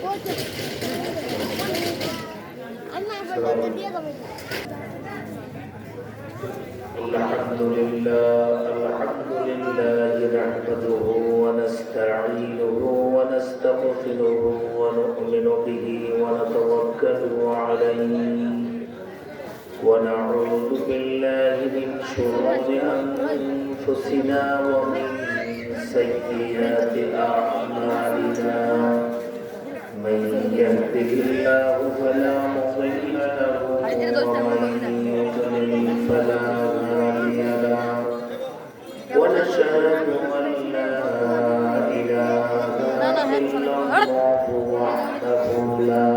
الحمد لله نحمده ونستعينه ونستغفره ونؤمن به ونتوكل عليه ونعوذ بالله من شرور أنفسنا ومن سيئات أعمالنا من يهده الله فلا مضل له ومن يضلل فلا هادي له ونشهد أن لا إله إلا الله وحده لا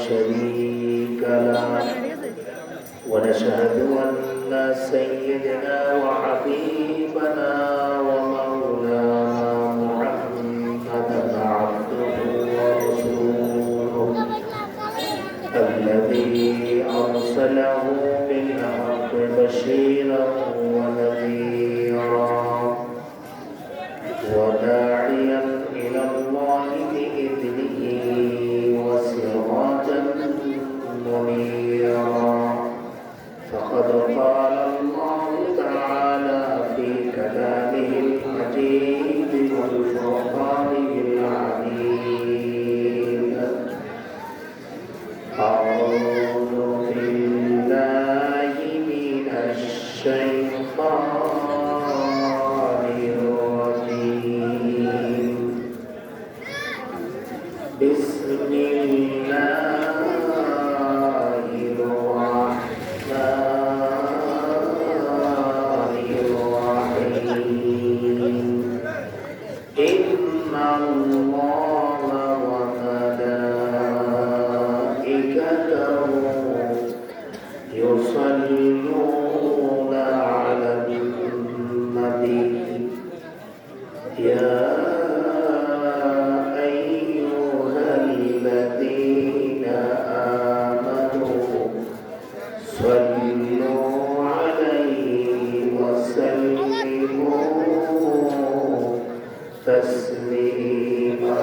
شريك له ونشهد أن سيدنا وحبيبنا ومولانا محمدا عبده ورسوله الذي أرسله بالحق بشيرا ونذيرا وداعيا إلى الله بإذنه وسراجا منيرا فقد قال الله تعالى في كلامه المجيد وفرقانه العليم أعوذ بالله من الشيطان الرجيم بسم الله الرحمن الرحيم إن الله وملائكته يصلون على النبي يا أيها الذين آمنوا صلوا عليه وسلموا تسليما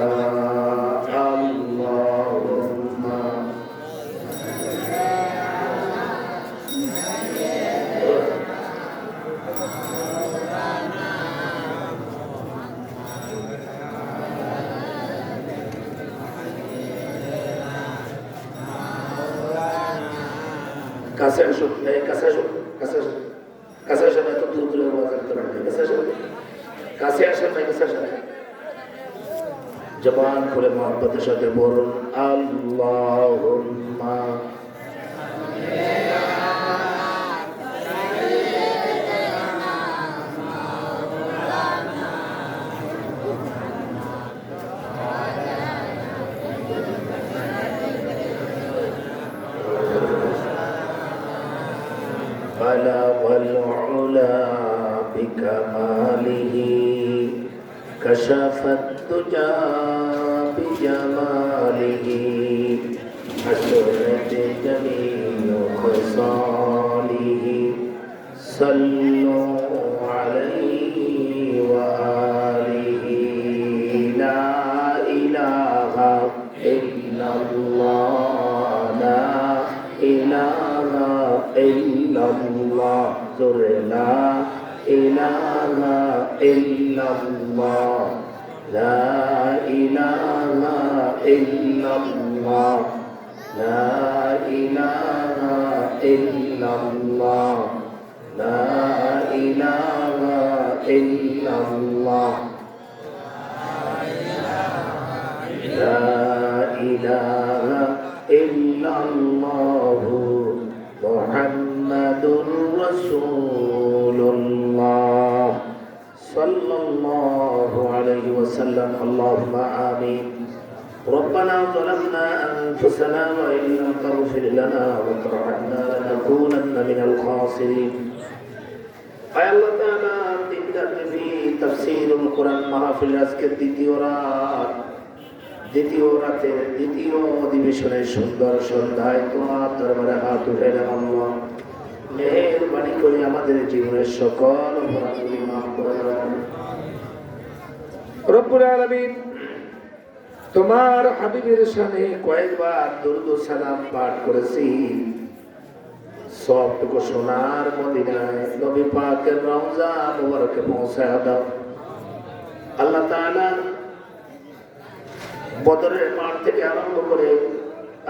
اللهم কাছে আসো কাছে আসো কাছে আসো কাছে আসো এত দূর দূরে আওয়াজ করতে পারবে কাছে আসো কাছে আসেন ভাই কাছে আসেন জবান খুলে মহব্বতের সাথে বলুন আল্লাহুম্মা بلغ العلا بكماله كشف الدجى بجماله حسنت جميع خصاله صلوا عليه وآله لا إله إلا الله لا إله إلا الله لا إله إلا الله لا إله إلا الله لا إله إلا الله لا إله إلا الله لا إله إلا الله محمد رسول الله صلى الله عليه وسلم اللهم آمين ربنا ظلمنا أنفسنا وإن لم تغفر لنا وترحمنا لنكونن من الخاسرين أي الله تعالى في تفسير القرآن محافل আজকে দ্বিতীয় রাতের দ্বিতীয় অধিবেশনের সুন্দর সন্ধ্যায় তোমার দরবারে হাত উঠাইলাম আল্লাহ মেহেরবানি করে আমাদের জীবনের সকল অপরাধগুলি মাফ করে দাও রব্বুল আলামিন তোমার হাবিবের শানে কয়েকবার দরুদ ও সালাম পাঠ করেছি। সবটুকু সোনার মদিনায় নবী পাকের রওজা মুবারকে পৌঁছায় দাও। আল্লাহ তাআলা বদরের মাঠ থেকে আরম্ভ করে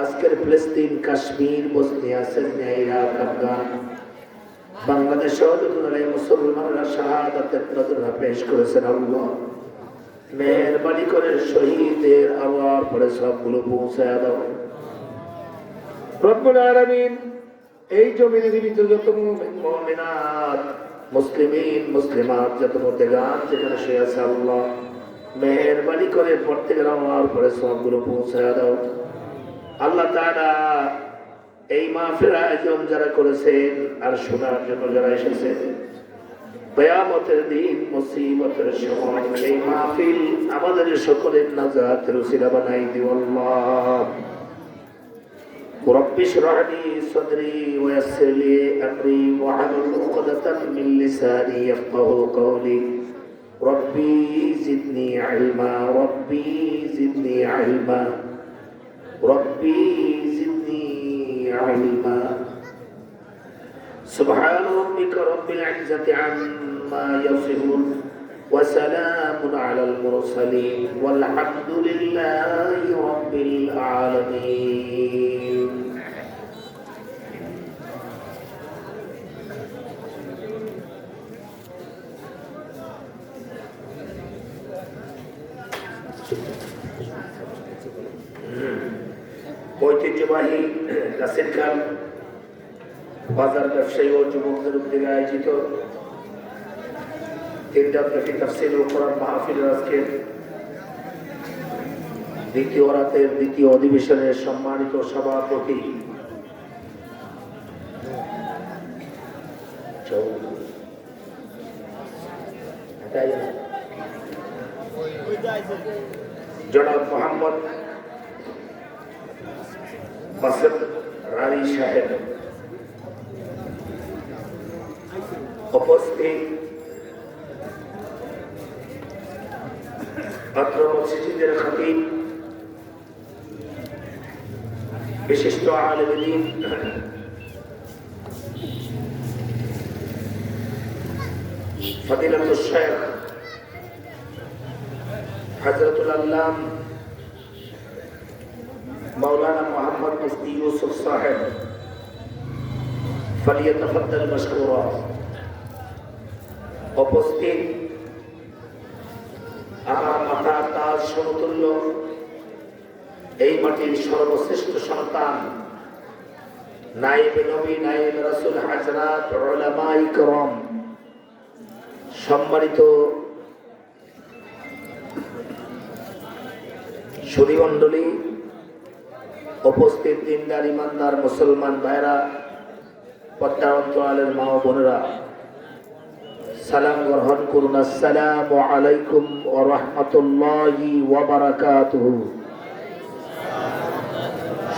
আজকের ফিলিস্তিন, Kashmir, Bosnia, Serbia, Iraq, Afghan, Bangladesh সহ মুসলমানরা শাহাদাতের নজরা পেশ করেছেন। আল্লাহ মেহেরবানি করে শহীদের আওয়ার পরে সবগুলো পৌঁছায় দাও রব্বুল আলামিন। এই জমিনে জীবিত যত মুমিনাত, মুসলিমিন, মুসলিমাত, যত মুর্দেগান যেখানে শুয়ে আছে আল্লাহ মেহেরবানি করে প্রত্যেকের আওয়ার পরে সবগুলো পৌঁছায় দাও। আল্লাহ তাআলা এই মাহফিল আয়োজন যারা করেছেন আর শোনার জন্য যারা এসেছেন, কিয়ামতের দিন মুসিবতের সময় এই মাহফিল আমাদের সকলের নাজাতের উসিলা বানাই দিও আল্লাহ। رب اشرح لي صدري ويسر لي امري واحلل عقدة من لساني يفقهوا قولي ربي زدني علما ربي زدني علما ربي زدني علما سبحان ربك رب العزة عما يصفون وسلام على المرسلين والحمد لله رب العالمين. ঐতিহ্যবাহী গাছের খাল বাজার ব্যবসায়ী ও যুবকদের উদ্যোগে আয়োজিত তিনরাত্রি তাফসীরুল কোরআন মাহফিলের আজকে দ্বিতীয় রাতের দ্বিতীয় অধিবেশনের সম্মানিত সভাপতি জনাব মোহাম্মদ মাসুদ রানী সাহেব, উপস্থিত অত্র মসজিদের খতিব, বিশিষ্ট আলেম দ্বীন, ফজিলাতুল শেখ হযরতুল আল্লাম মাওলানা মোহাম্মদ মুফতি ইউসুফ সাহেব, ফালিয়াতাফাদ্দাল মাশকুরা। উপস্থিত আমার মাতা তাজ সমতুল্য এই মাটির সর্বশ্রেষ্ঠ সন্তান, নায়েবে নবী, নায়েবে রাসূল, হাজরাত, উলামায়ে কিরাম, সম্মানিত সুধীমণ্ডলী, উপস্থিত দিনদার ইমানদার মুসলমান ভাইরা, পর্দার অন্তরালের মা ও বোনেরা, সালাম গ্রহণ করুন। আসসালামু আলাইকুম ওয়া রাহমাতুল্লাহি ওয়া বারাকাতুহু।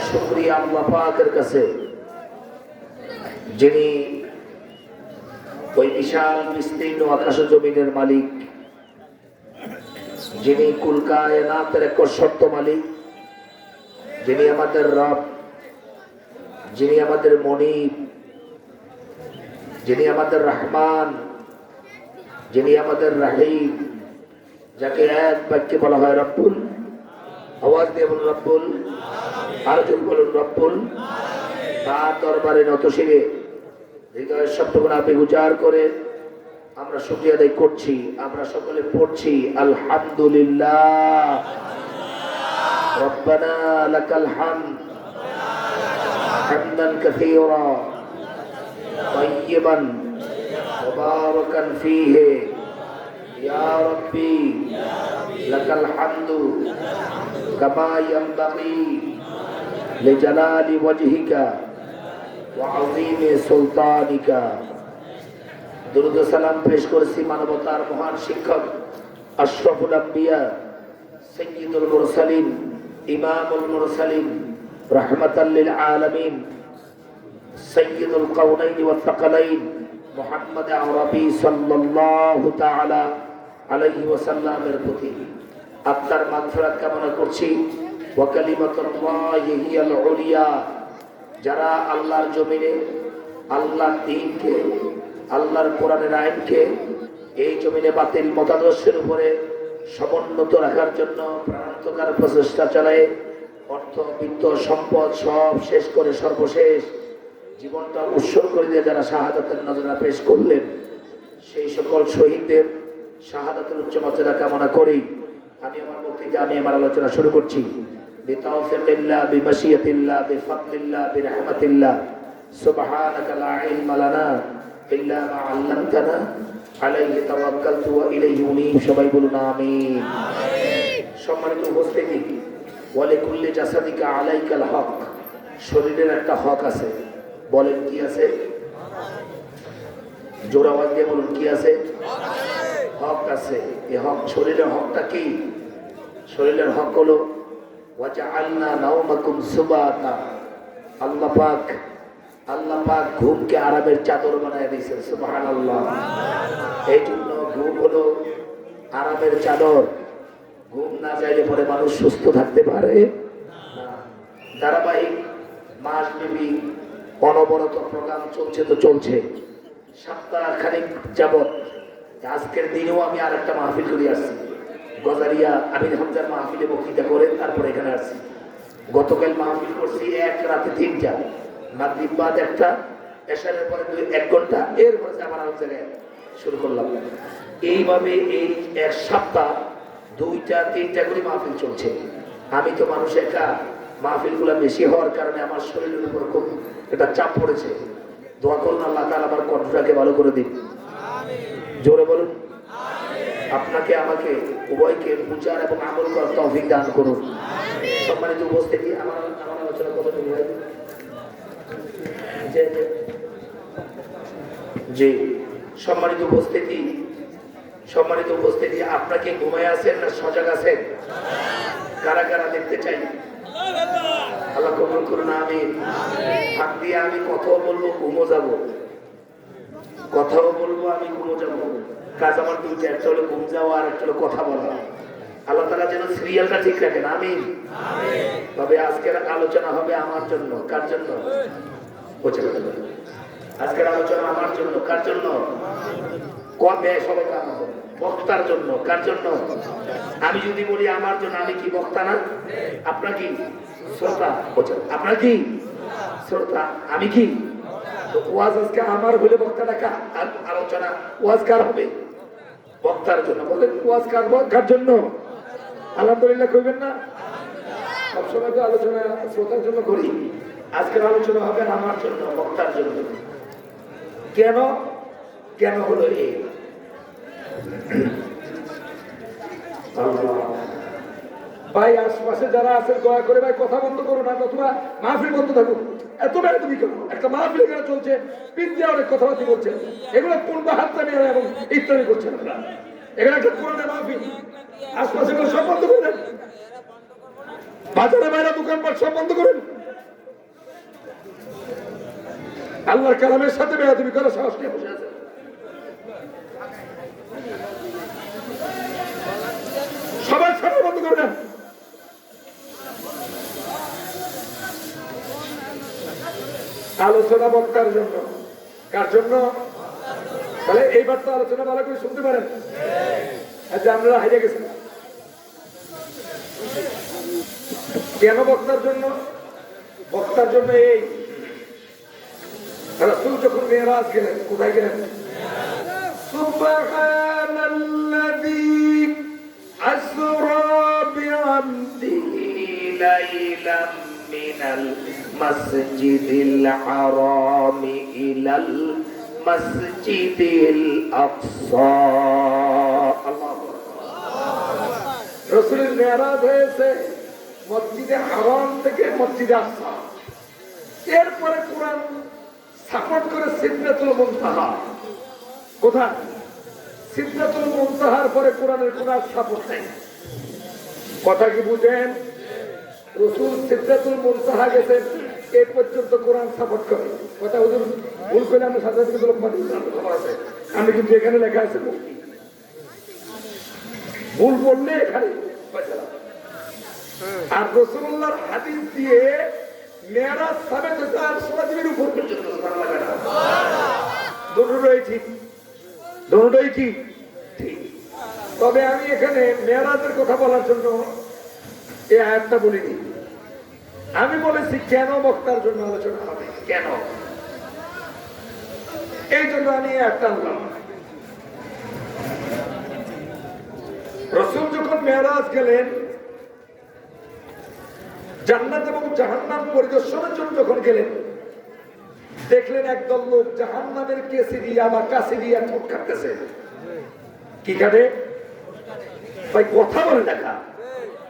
শুকরিয়া আল্লাহ পাকের কাছে, যিনি ওই বিশাল বিস্তীর্ণ আকাশ জমিনের মালিক, যিনি কুল কায়নাতের একচ্ছত্র মালিক, যিনি আমাদের রব, যিনি আমাদের মনিব, যিনি আমাদের রহমান, যিনি আমাদের রাহিম, যাকে এক বাক্যে বলা হয় রব্বুল। আওয়াজ দিয়ে বলুন রব্বুল, আর যদি বলুন রব্বুল। তার দরবারে নতশিরে হৃদয়ের শব্দগুলো আপনি উচ্চার করে আমরা শুকরিয়া আদায় করছি। আমরা সকলে পড়ছি আলহামদুলিল্লাহ। রব্বানা লাকাল হামদ হামদান কাসীরা তাইয়িবান মুবারাকান ফীহি ইয়া রাব্বি লাকাল হামদু কামা ইয়ানবাগি লিজালালি ওয়াজহিকা ওয়া আযীমি সুলতানিকা। দুরূদ ও সালাম পেশ করেছি মানবতার মহান শিক্ষক, আশরাফুল আম্বিয়া, সাইয়্যিদুল মুরসালিন, ইমামুল মুরসালিন, রাহমাতাল লিল আলামিন, সাইয়্যিদুল কাউনাইন ওয়াস সাকালাইন, মুহাম্মদ আরবি সাল্লাল্লাহু তাআলা আলাইহি ওয়াসাল্লামের প্রতি আপনার মাগফিরাত কামনা করছি। ওয়া কালিমাতুল্লাহি হিয়াল উলিয়া, যারা আল্লাহর জমিনে আল্লাহর দ্বীনকে, আল্লাহর কোরআনের আইনকে এই জমিনে বাতিল মতাদর্শের উপরে সমুন্নত রাখার জন্য প্রাণান্তকার প্রচেষ্টা চালায়, অর্থ বিত্ত সম্পদ সব শেষ করে সর্বশেষ জীবনটা উৎসর্গ করে দিয়ে যারা শাহাদাতের নজরা পেশ করলেন, সেই সকল শহীদদের শাহাদাতের উচ্চ মর্যাদা কামনা করি আমি আমার বক্তৃতা, আমি আমার আলোচনা শুরু করছি। বিতাওফিকিল্লাহ, বিমাশিয়াতিল্লাহ, বিফাদলিল্লাহ, বিরহমাতিল্লাহ। সুবহানাকা লা ইলমা লানা ইল্লা মা 'আল্লামতানা আলাইহি তাওয়াক্কালতু ওয়া ইলাইহি উনীব। সবাই বলুন আমিন। সম্মানিত উপস্থিতি, ওয়া লিকুল্লি জাসাদিকা আলাইকাল হক, শরীরের একটা হক আছে। বলেন কি আছে? জোর আওয়াজ দিয়ে বলুন কি আছে? হক আছে। এই হক, শরীরের হকটা কি? শরীরের হক হলো ওয়াজআলনা নাওমাকুম সুবাতা। আল্লাহ পাক ঘুমকে আরামের চাদর বানায় দিয়েছেন। সুবহানাল্লাহ। এই জন্য ঘুম হলো আরামের চাদর। ঘুম না চাইলে পরে মানুষ সুস্থ থাকতে পারে না। ধারাবাহিক মাসব্যাপী অনবরত প্রোগ্রাম চলছে তো চলছে, সপ্তাহ খানিক যাবৎ। আজকের দিনেও আমি আর একটা মাহফিল করে আসছি, গজারিয়া আমির হামজার মাহফিলে বক্তৃতা করে তারপরে এখানে আসছি। গতকাল মাহফিল করছি এক রাতে 3টা, মাগরিব বাদ একটা, এশারের পরে 1 ঘন্টা, এরপরে আবার আরেক জায়গায় শুরু করলাম। এইভাবে এই এক সপ্তাহ 2টা 3টা করে মাহফিল চলছে। আমি তো মানুষ একা, মাহফিলগুলো বেশি হওয়ার কারণে আমার শরীরের উপর খুব একটা চাপ পড়েছে। দোয়া করুন আল্লাহ তাআলা আমার কণ্ঠটাকে ভালো করে দিন। জোরে বলুন। আপনাকে আমাকে উভয়কে বুঝার এবং আমল করার তৌফিক দান করুন। সম্মানিত উপস্থিতি, আমার আলোচনা কতটুকু হয়? জি, সম্মানিত উপস্থিতি, আপনাকে ঘুমায় আছেন না সজাগ আছেন? কারা কারা দেখতে চাই? আল্লাহ কবুল করুন আমিন। হাত দিয়ে আমি কথাও বলবো, ঘুমো যাব, কথাও বলবো, আমি ঘুমো যাব। কাজ আমার 2টা, একটা হলো ঘুম যাওয়া আর একটা হলো কথা বলা। আল্লাহ তাআলা যেন সিরিয়ালটা ঠিক রাখেন, আমিন। তবে আজকের আলোচনা হবে আমার জন্য। কার জন্য? আজকের আলোচনা আমার জন্য। কার জন্য? কবে সবাই কাম হবে? বক্তার জন্য। কার জন্য? আমি যদি বলি আমার জন্য, আমি কি বক্তা না? আপনার কি শ্রোতা? আপনার কি শ্রোতা? আমি কি? ওয়াজ আজকে আমার হলে বক্তাটা কার? আলোচনা ওয়াজ কার হবে? বক্তার জন্য। বলেন ওয়াজ কার জন্য? আলহামদুলিল্লাহ কইবেন না? সবসময় তো আলোচনা শ্রোতার জন্য করি, আজকের আলোচনা হবে আমার জন্য, বক্তার জন্য। কেন হলো এই? ভাই আশপাশে যারা আছেন দয়া করে ভাই কথা বন্ধ করো না, অথবা মাহফিল বন্ধ থাকুক। এত বেড়ে তুমি কেন? একটা মাহফিল এখানে চলছে, পিন্দিয়া অনেক কথাবার্তা বলছে, এগুলো কোন হাতটা নিয়ে এবং ইত্যাদি করছেন আপনারা। এখানে একটা কোরআনের মাহফিল, আশপাশে সব বন্ধ করেন, বাজারে বাইরে দোকানপাট সব বন্ধ করেন। আল্লাহর কালামের সাথে বেয়াদবি করার সাহস নিয়ে বসে আছে। সবাই সবাই বন্ধ করে দেন। আলোচনা বক্তার জন্য। কার জন্য? তাহলে এইবার তো আলোচনা ভালো করে শুনতে পারেন। আচ্ছা, আমরা হারিয়ে গেছি কেন? বক্তার জন্য। বক্তার জন্য এই রাসূল যখন মেরাজ গেলেন, কোথায় গেলেন? সুবহানাল্লাযী আসরা বিআবদিহি লাইলাম মিনাল মাসজিদিল হারাম ইলাল মাসজিদিল আকসা। আল্লাহু আকবার। রাসূলের মেরাজ হয়েছে মসজিদে হারাম থেকে মসজিদে আকসা। এরপরে কোরআন সাপোর্ট করে সিদরাতুল মুনতাহা। কোথায়? সিদরাতুল মুনতাহার পরে কোরআনের কোন সাপোর্ট নেই। কথা কি বুঝেন? রাসূল সিদরাতুল মুনতাহা গেছেন, এই পর্যন্ত কোরআন সাপোর্ট করে। কথা হুজুর ভুল করে আমি সাথে সাথে লোক মাটি আছে, আমি কিন্তু এখানে লেখা আছে ভুল বললে এখানে আর রাসূলুল্লাহর হাদিস দিয়ে মেরাজ সাবেত হয়েছে আর সরাসরি উপর পর্যন্ত সুবহানাল্লাহ। দুটোই ঠিক। তবে আমি এখানে মেরাজের কথা বলার জন্য এই আয়াতটা বলিনি। আমি বলেছি কেন বক্তার জন্য আলোচনা হবে, কেন, এই জন্য আমি একটা আনলাম। রাসূল যখন মেরাজ গেলেন, জান্নাত এবং জাহান্নাম পরিদর্শনের জন্য যখন গেলেন, দেখলেন একদল লোক জাহান্নামের কেসি দিয়া বা কাশি দিয়া ঠোঁট কাটতেছে। কি কাটে ভাই? কথা বলে দেখা।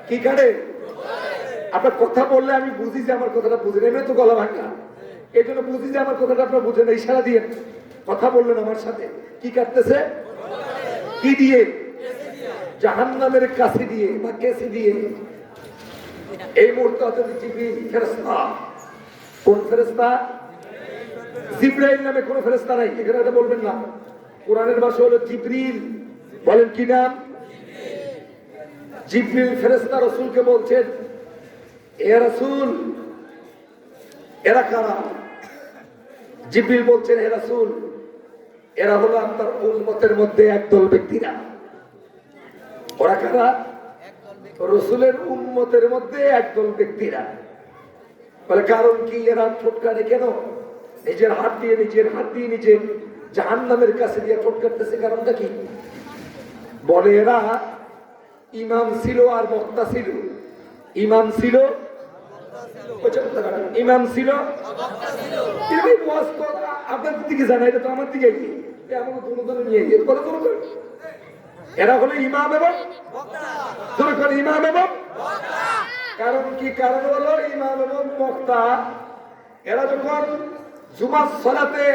কি কাটে? আপনার কথা বললে আমি বুঝি যে আমার কথাটা বুঝেন, এমনি তো গলা ভাঙা, এই জন্য বুঝি যে আমার কথাটা আপনার বুঝেন। ইশারা দিয়ে কথা বললেন আমার সাথে। কি কাটতেছে? কি দিয়ে? জাহান্নামের কাশি দিয়ে বা কেসি দিয়ে। এই মুহূর্তে অর্থাৎ জিবরিল ফেরেশতা। কোন ফেরেশতা? জিবরাইল নামে কোন ফেরেশতা নাই, এখানে এটা বলবেন না। কোরআনের ভাষা হলো জিবরিল। বলেন কি নাম? জিবরিল ফেরেশতা রাসূলকে বলছেন, এ রাসূল, এরা কারা? জিবরিল বলছেন, হে রাসূল, এরা হলো আপনার উম্মতের মধ্যে একদল ব্যক্তিরা। ওরা কারা? রাসূলের উম্মতের মধ্যে একদল ব্যক্তিরা। বলে কারণ কি? এরা ঠোঁট কাটে কেন? নিজের হাত দিয়ে নিজে জাহান্নামের কাছে দিয়ে ঠোঁট কাটতেছে, কারণটা কি? বলে এরা ইমাম ছিল আর বক্তা ছিল। ইমাম ছিল আপনার দিকে জানা, এটা তো আমার দিকে এরা হলো ইমাম এবং কারণ কি? কারণ হলো ইমাম এবং বক্তা এরা যখন জুমার সালাতে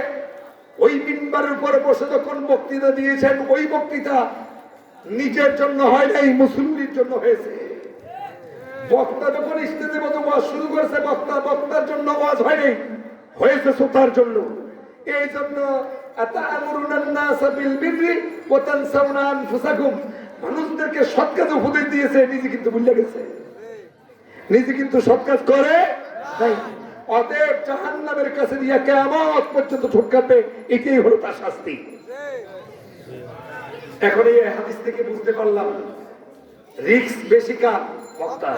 ওই মিম্বারের উপরে বসে যখন বক্তৃতা দিয়েছেন, ওই বক্তৃতা নিজের জন্য হয় নাই, মুসলিমের জন্য হয়েছে। বক্তা যখন স্টেজে মতো ওয়াজ শুরু করেছে, বক্তার জন্য ওয়াজ হয় নাই, হয়েছে শ্রোতার জন্য। এই জন্য মানুষদেরকে সৎ কাজে উপদেশ দিয়েছে, নিজে কিন্তু ভুলে গেছে, নিজে কিন্তু সৎ কাজ করে নাই। অতএব জাহান্নামের কাছে দিয়ে কিয়ামত পর্যন্ত ঠোঁট কাটবে, এটাই হলো তার শাস্তি। এখন এই হাদিস থেকে বুঝতে পারলাম রিস্ক বেশি কার? বক্তা।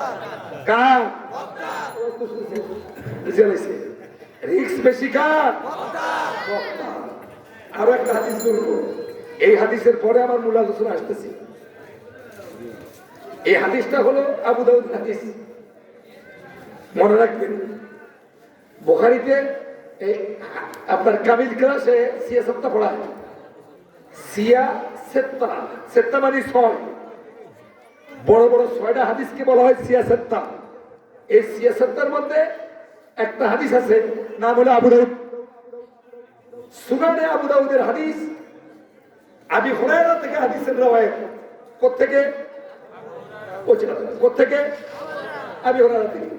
কার? রিস্ক বেশি কার? বক্তা। আরো একটা হাদিস বলবো, এই হাদিসের পরে আমার মূল আলোচনা আসতেছি। এই হাদিসটা হলো আবু দাউদ হাদিস, মনে রাখবেন। বুখারীতে আপনার কামিল ক্লাসে সিয়াসতটা পড়ায়। সিয়াসত্তা মানে 6, বড় বড় 6টা হাদিসকে বলা হয় সিয়াসত্তা। এই সিয়াসত্তার মধ্যে একটা হাদিস আছে, নাম হলো আবু দাউদ। সুনানে আবু দাউদের হাদিস, আবি হুরায়রা থেকে হাদিসের রওয়ায়াত। কোত্থেকে? কোত্থেকে? আবি হুরায়রা থেকে।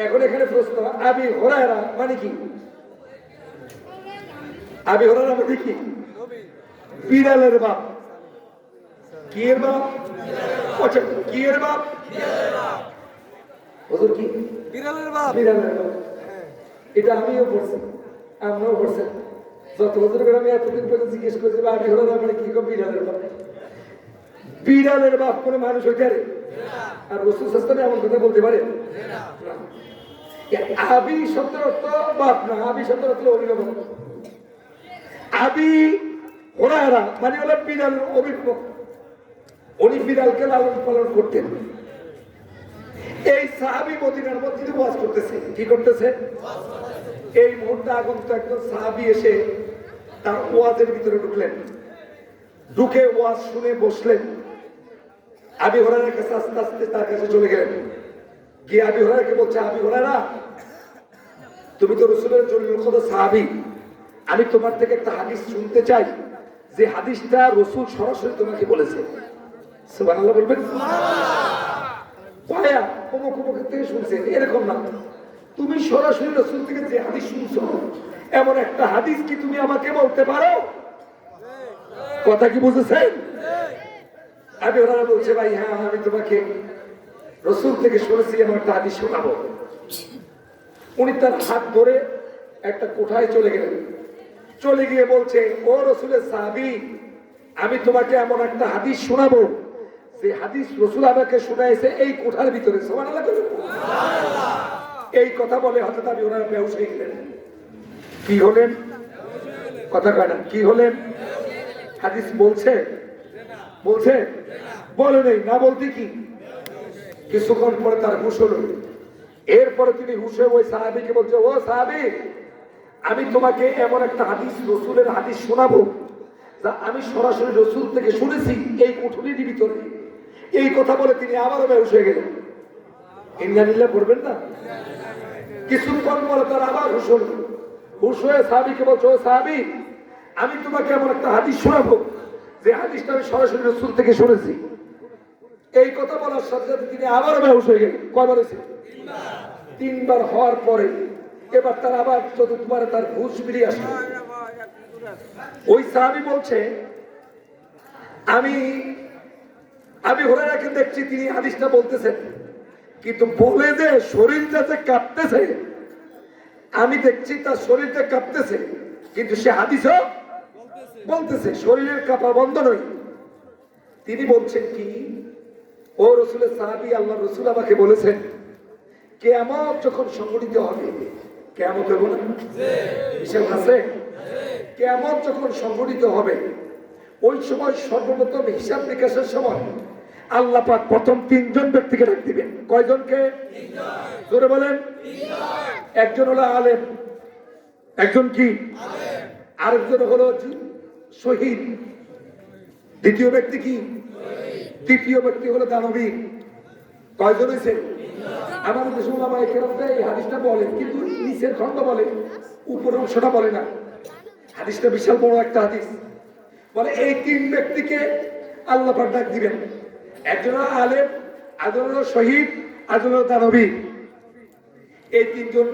এখন এখানে প্রশ্ন, আবি হুরায়রা মানে কি? আবি হুরায়রা মানে কি? বিড়ালের বাপ। কি এর বাপ? কি এর বাপ? হুজুর কি? বিড়ালের বাপ। বিড়ালের বাপ। এটা আমিও পড়ছি, আমরাও পড়ছি। যত হুজুর করে আমি এতদিন পর্যন্ত জিজ্ঞেস করেছিলাম আবি হুরায়রা মানে কি? বিড়ালের বাপ। বিড়ালের বাপ কোনো মানুষ হইতে পারে? আর রাসূল সাল্লাল্লাহু আলাইহি ওয়াসাল্লাম এমন কথা বলতে পারে? আবি শব্দের অর্থ বাপ না, আবি শব্দের অর্থ অভিভাবক। আবি হুরায়রা মানে হলো বিড়াল অভিভাবক। উনি বিড়ালকে লালন পালন করতেন। এই সাহাবী মদিনার মধ্যে ওয়াজ করতেছে। কি করতেছে? এই মুহূর্তে আগন্ত একজন সাহাবী এসে তার ওয়াজের ভিতরে ঢুকলেন। ঢুকে ওয়াজ শুনে বসলেন। আবি হুরায়রার কাছে আস্তে আস্তে তার কাছে চলে গেলেন। গিয়ে আবি হুরায়রাকে বলছে, আবি হুরায়রা, তুমি তো রাসূলের জলিলুল কদর সাহাবী, আমি তোমার থেকে একটা হাদিস শুনতে চাই, যে হাদিসটা রাসূল সরাসরি তোমাকে বলেছে। সুবহানাল্লাহ বলবেন? ভাইয়া অমুক অমুকের থেকে শুনছেন, এরকম না। তুমি সরাসরি রাসূল থেকে যে হাদিস শুনছো, এমন একটা হাদিস কি তুমি আমাকে বলতে পারো? কথা কি বুঝেছেন? আবি হুরায়রা বলছে, ভাই হ্যাঁ, আমি তোমাকে রসুল থেকে শুনেছি আমার একটা হাদিস শোনাবো। উনি তার হাত ধরে একটা কোঠায় চলে গেলেন, চলে গিয়ে বলছে, ও রসুলের সাহাবী, আমি তোমাকে এমন একটা হাদিস শোনাবো যে হাদিস রসুল আমাকে শোনাইছে এই কোঠার ভিতরে। সুবহানাল্লাহ। এই কথা বলে হঠাৎ আমি ওনারা বেহুশ হয়ে গেলেন। কি হলেন? কথা কয় না, কি হলেন? হাদিস বলছে বলছে বলে নেই, না বলতে কি কিছুক্ষণ পরে তার হুঁশ হলো। এরপরে তিনি হুঁশে ওই সাহাবীকে বলছে, ও সাহাবী, আমি তোমাকে এমন একটা হাদিস, রসুলের হাদিস শোনাবো যা আমি সরাসরি রসুল থেকে শুনেছি এই কুঠুরির ভিতরে। এই কথা বলে তিনি আবারও বেহুশ হয়ে গেলেন। ইন্নালিল্লাহ পড়বেন না? কিছুক্ষণ পরে তার আবার হুঁশ হলো। হুঁশ হয়ে সাহাবীকে বলছে, ও সাহাবী, আমি তোমাকে এমন একটা হাদিস শোনাবো যে হাদিসটা আমি সরাসরি রসুল থেকে শুনেছি। এই কথা বলার সাথে সাথে তিনি আবারও বেহুশ হয়ে গেলেন। কয়বার হয়েছে? তিনবার হওয়ার পরে এবার তার আবার চতুর্থবারে তার হুঁশ ফিরে আসলো। ওই সাহাবী বলছে, আমি হুরায়রাকে দেখছি তিনি হাদিসটা বলতেছেন, কিন্তু বলে যে শরীরটা যে কাঁপতেছে, আমি দেখছি তার শরীরটা কাঁপতেছে, কিন্তু সে হাদিসও বলতেছে, শরীরের কাঁপা বন্ধ নয়। তিনি বলছেন কি, ও রসুলের সাহাবী, আল্লাহ রসুল আমাকে বলেছেন কিয়ামত যখন সংঘটিত হবে, কিয়ামত হবে না? হিসাব আছে? কিয়ামত যখন সংঘটিত হবে ওই সময় সর্বপ্রথম হিসাব নিকাশের সময় আল্লাহ পাক প্রথম তিনজন ব্যক্তিকে ডাক দিবেন। কয়জনকে? জোরে বলেন। একজন হলো আলেম, একজন কি? আরেকজন হলো শহীদ, দ্বিতীয় ব্যক্তি কি? তৃতীয় ব্যক্তি হলো দানবীর। কয়জন হয়েছে? আমাদের দেশে ওলামায়ে কেরামরা এই হাদিসটা বলে, কিন্তু নিচের খণ্ড বলে, উপরের অংশটা বলে না। হাদিসটা বিশাল বড় একটা হাদিস। বলে এই তিন ব্যক্তিকে আল্লাহ পাক ডাক দিবেন। একজন হলো আলেম, একজন হলো শহীদ, একজন হলো দানবীর। এই তিনজন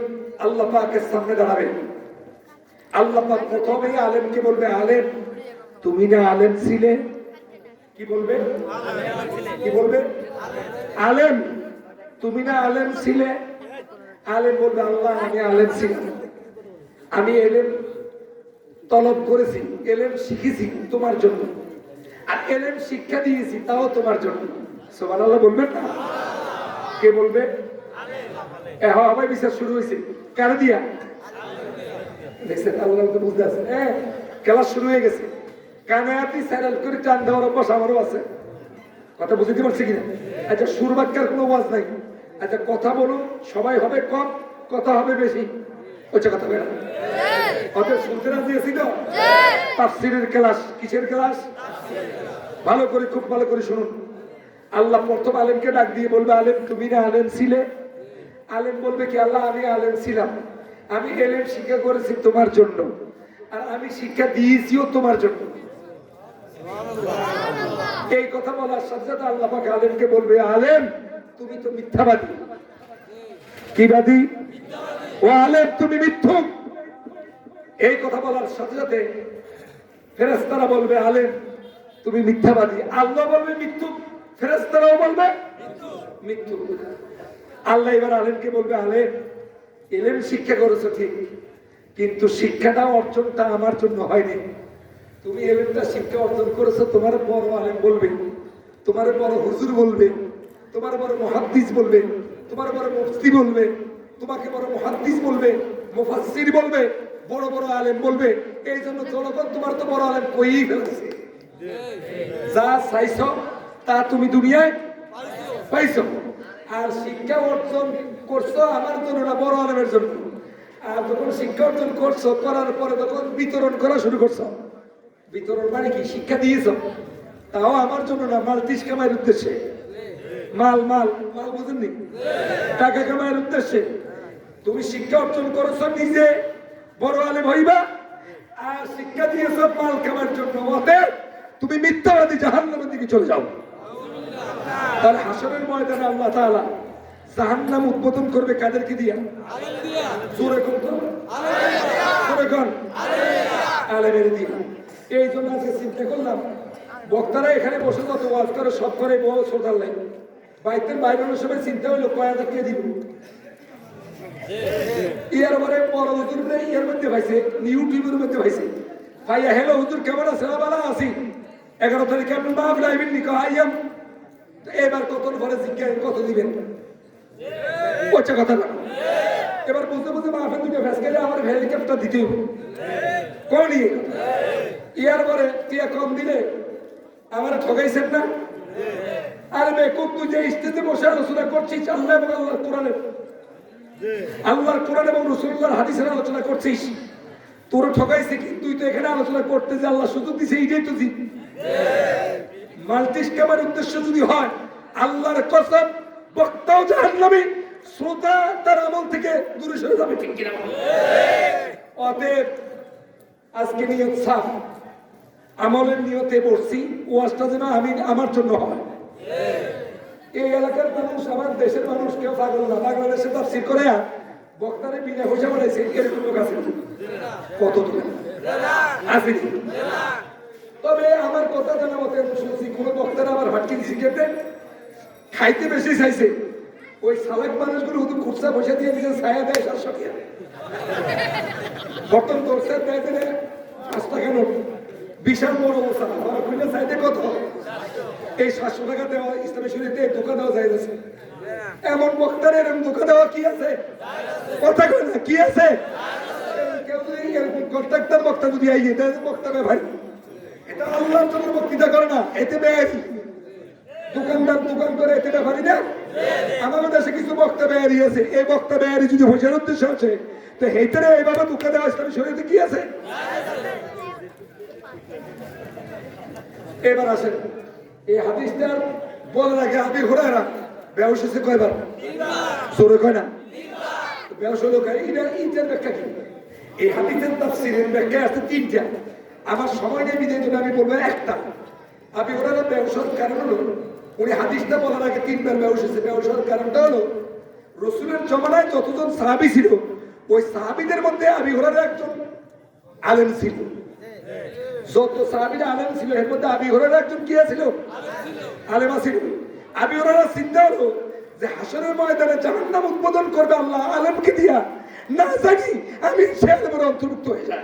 আল্লাহ পাকের সামনে দাঁড়াবেন। আল্লাহ পাক প্রথমেই আলেমকে বলবে, আলেম, তুমি না আলেম ছিলে? কি বলবে? কি বলবে? আলেম, তুমি না আলেম ছিলে? আলেম বলবে, আল্লাহ, আমি আলেম ছিলাম, আমি এলেম তলব করেছি, এলেম শিখেছি তোমার জন্য, আর এলেম শিক্ষা দিয়েছি তাও তোমার জন্য। সুবহানাল্লাহ বলবেন না? কে বলবে? আমার বিচার শুরু হয়েছে কারে দিয়া? দেখছেন, আল্লাহ তো বুঝতে আছেন। খেলা শুরু হয়ে গেছে। কানায়াতি স্যারেল করে টান দেওয়ার অভ্যাস আমারও আছে। কথা বুঝতে পারছি কিনা? আচ্ছা, সুরবাক্যার কোনো ওয়াজ নাই। আচ্ছা, কথা বলুন, সবাই হবে কম, কথা হবে বেশি। হচ্ছে কথা বেড়া অতএব শুনতে রাজি আছি তো? তাফসীরের ক্লাস। কিসের ক্লাস? ভালো করে, খুব ভালো করে শুনুন। আল্লাহ প্রথম আলেমকে ডাক দিয়ে বলবে, আলেম, তুমি না আলেম ছিলে? আলেম বলবে কি, আল্লাহ, আমি আলেম ছিলাম, আমি এলেম শিক্ষা করেছি তোমার জন্য, আর আমি শিক্ষা দিয়েছিও তোমার জন্য। এই কথা বলার সাথে সাথে আল্লাহ পাক আলেমকে বলবে, আলেম, তুমি তো মিথ্যাবাদী। কি বাদী? ও আলেম, তুমি মিথ্যুক। এই কথা বলার সাথে সাথে ফেরেশতারা বলবে, আলেম, তুমি মিথ্যাবাদী। আল্লাহ বলবে মিথ্যুক, ফেরেশতারাও বলবে মিথ্যুক। আল্লাহ এবার আলেমকে বলবে, আলেম, এলেম শিক্ষা করেছো ঠিক, কিন্তু শিক্ষাটা অর্জনটা আমার জন্য হয়নি। তুমি এলেমটা শিক্ষা অর্জন করেছো, তোমার বড় আলেম বলবে, তোমার বড় হুজুর বলবে, তোমার বড় মুহাদ্দিস বলবে, তোমার বড় মুফতি বলবে, তোমাকে বড় মুহাদ্দিস বলবে, মুফাসসির বলবে, বড় বড় আলেম বলবে। এই জন্য জনগণ তোমার তো বড় আলেম কইই ফেলেছে। যা চাইছো তা তুমি দুনিয়ায় পাইছো, আর শিক্ষা অর্জন করছো আমার জন্য না, বড় আলেমের জন্য। আর যখন শিক্ষা অর্জন করছো, করার পরে যখন বিতরণ করা শুরু করছো, বিতরণ মানে কি? শিক্ষা দিয়েছো, তাও আমার জন্য না, মাল তিস কামাইয়ের উদ্দেশ্যে। মাল মাল মাল বুঝেননি? টাকা কামাইয়ের উদ্দেশ্যে তুমি শিক্ষা অর্জন করেছো নিজে বড় আলেম হইবা, আর শিক্ষা দিয়েছো মাল কামার জন্য। অতএব তুমি মিথ্যাবাদী, জাহান্নামের দিকে চলে যাও। তার হাসরের ময়দানে আল্লাহ তাআলা জাহান্নাম উদ্বোধন করবে কাদেরকে দিয়া? জোরে কোন তো? জোরে কোন? আলেমের দিয়া। এই জন্য আজকে চিন্তা করলাম, বক্তারা এখানে বসে যত ওয়াজ করে সব করে বড় শ্রোতার নাই, বাইতের বাইরের সময় চিন্তা হইলো কয় হাজার কে দিব ইয়ার পরে বড় হুজুর ইয়ার মধ্যে পাইছে ইউটিউবের মধ্যে পাইছে ভাইয়া হ্যালো হুজুর কেমন আছে ভালো আছি 11 তারিখে আপনি বাপ লাইবেন নি আইয়াম এবার কত পরে জিজ্ঞাসা কত দিবেন ওটা কথা না এবার বুঝতে বুঝতে মাফের দুটো ফেস গেলে আমার হেলিকপ্টার দিতে হবে কোন ইয়ার পরে টিয়া কম দিলে আমার ঠকাইছেন না আরে বেকুব তুই যে স্টেজে বসে আলোচনা করছিস আল্লাহ এবং আল্লাহর কোরআন এবং রাসূলুল্লাহর হাদিসের আলোচনা করছিস তোর ঠকাইছে কি তুই তো এখানে আলোচনা করতে যে আল্লাহ সুযোগ দিছে এইটাই তো জিত মাল্টি স্ক্যামের উদ্দেশ্য যদি হয় আল্লাহর কসম বক্তাও জাহান্নামী শ্রোতা তার আমল থেকে দূরে সরে যাবে ঠিক কিনা অতএব আজকে নিয়ত সাফ আমলের নিয়তে বসছি ওয়াজটা যেন আমি আমার জন্য হয় এই এলাকার মানুষ আমার দেশের মানুষ কেউ পাগল না বাংলাদেশে তাফসীর করে বক্তারে বিনা পয়সা বানাইছে এরকম লোক আছে কত আছে তবে আমার কথা জানা মতে শুনছি কোনো বক্তারা আমার হাটকি দিছি কেটে খাইতে বেশি চাইছে ওই সালাক মানুষগুলো শুধু খুচরা পয়সা দিয়ে দিয়েছে ছায়া দেয় 700 টাকা বর্তমান করছে দেয় দিলে 5 টাকা নোট বিশাল বড় অবস্থা আমার খুলে চাইতে কত এই 700 টাকা দেওয়া ইসলামী শরীয়তে ধোকা দেওয়া যায় আছে এমন বক্তার এরকম ধোকা দেওয়া কি আছে কথা কয় না কি আছে কেউ যদি এরকম কন্ট্রাক্টর বক্তা যদি আইয়ে দেয় বক্তা ভাই এটা আল্লাহর জন্য বক্তৃতা করে না এতে ব্যয় দোকানদার দোকান করে এতে ব্যাপারই না আমাদের দেশে কিছু বক্তা ব্যয় আছে এই বক্তা ব্যয় যদি পয়সার উদ্দেশ্য আছে তো হেইটারে এইভাবে দোকান দেওয়া ইসলামী শরীয়তে কি আছে এবার আসেন এই হাদিসটার বলার আগে আবি হুরায়রা বেহুশ হয়েছে কয়বার জোরে কয় না বেহুশ হলো কয় এইটার ব্যাখ্যা কি এই হাদিসের তাফসীরের ব্যাখ্যা আছে 3টা আমার সময় নেই বিধায় জন্য আমি বলবো একটা আবি হুরায়রা বেহুশ হওয়ার কারণ হলো উনি হাদিসটা বলার আগে 3বার বেহুশ হয়েছে বেহুশ হওয়ার কারণটা হলো রাসূলের জমানায় যতজন সাহাবী ছিল ওই সাহাবীদের মধ্যে আবি হুরায়রা একজন আলেম ছিল যত সাহাবীরা আলেম ছিল এর মধ্যে আবি হুরায়রা একজন কি ছিল আলেম ছিল আবি হুরায়রা চিন্তা হলো যে হাসরের ময়দানে জাহান্নাম উদ্বোধন করবে আল্লাহ আলেমকে দিয়া না জানি আমি সে আলেমের অন্তর্ভুক্ত হয়ে যাই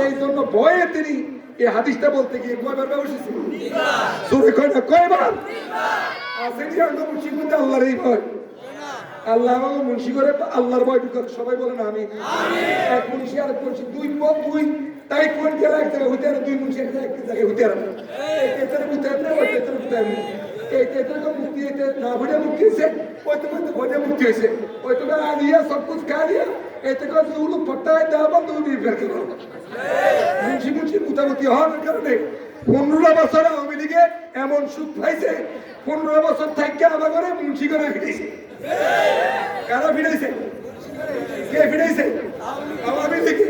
এই জন্য ভয়ে তিনি এই হাদিসটা বলতে গিয়ে কয়বার বসেছিল জোরে কয় না কয়বার আছে কি অঙ্গ মুন্সি করতে আল্লাহর এই ভয় আল্লাহ আমাকে মুন্সি করে আল্লাহর ভয় ঢুকাক সবাই বলে না আমি এক মুন্সি আর এক মুন্সি দুই তাই কোন গেলে এক জায়গায় হইতে আর দুই মুন্সি এক জায়গায় হইতে আর এই তেতরে বুঝতে না ওই তেতরে বুঝতে এই তেতরে কো মুক্তি হইতে না ভরে মুক্তি হইছে ওই তো ভরে মুক্তি হইছে ওই তো আলিয়া সব কিছু খা দিয়া এতে কো জুলু পটায় দাও তুমি বের করো মুন্সি মুতামতি হওয়ার কারণে 15 বছর আওয়ামী লীগে এমন সুখ পাইছে 15 বছর থেকে আমার ঘরে মুন্সি করে ফিরেছে কারা ফিরেছে কে ফিরেছে আওয়ামী লীগ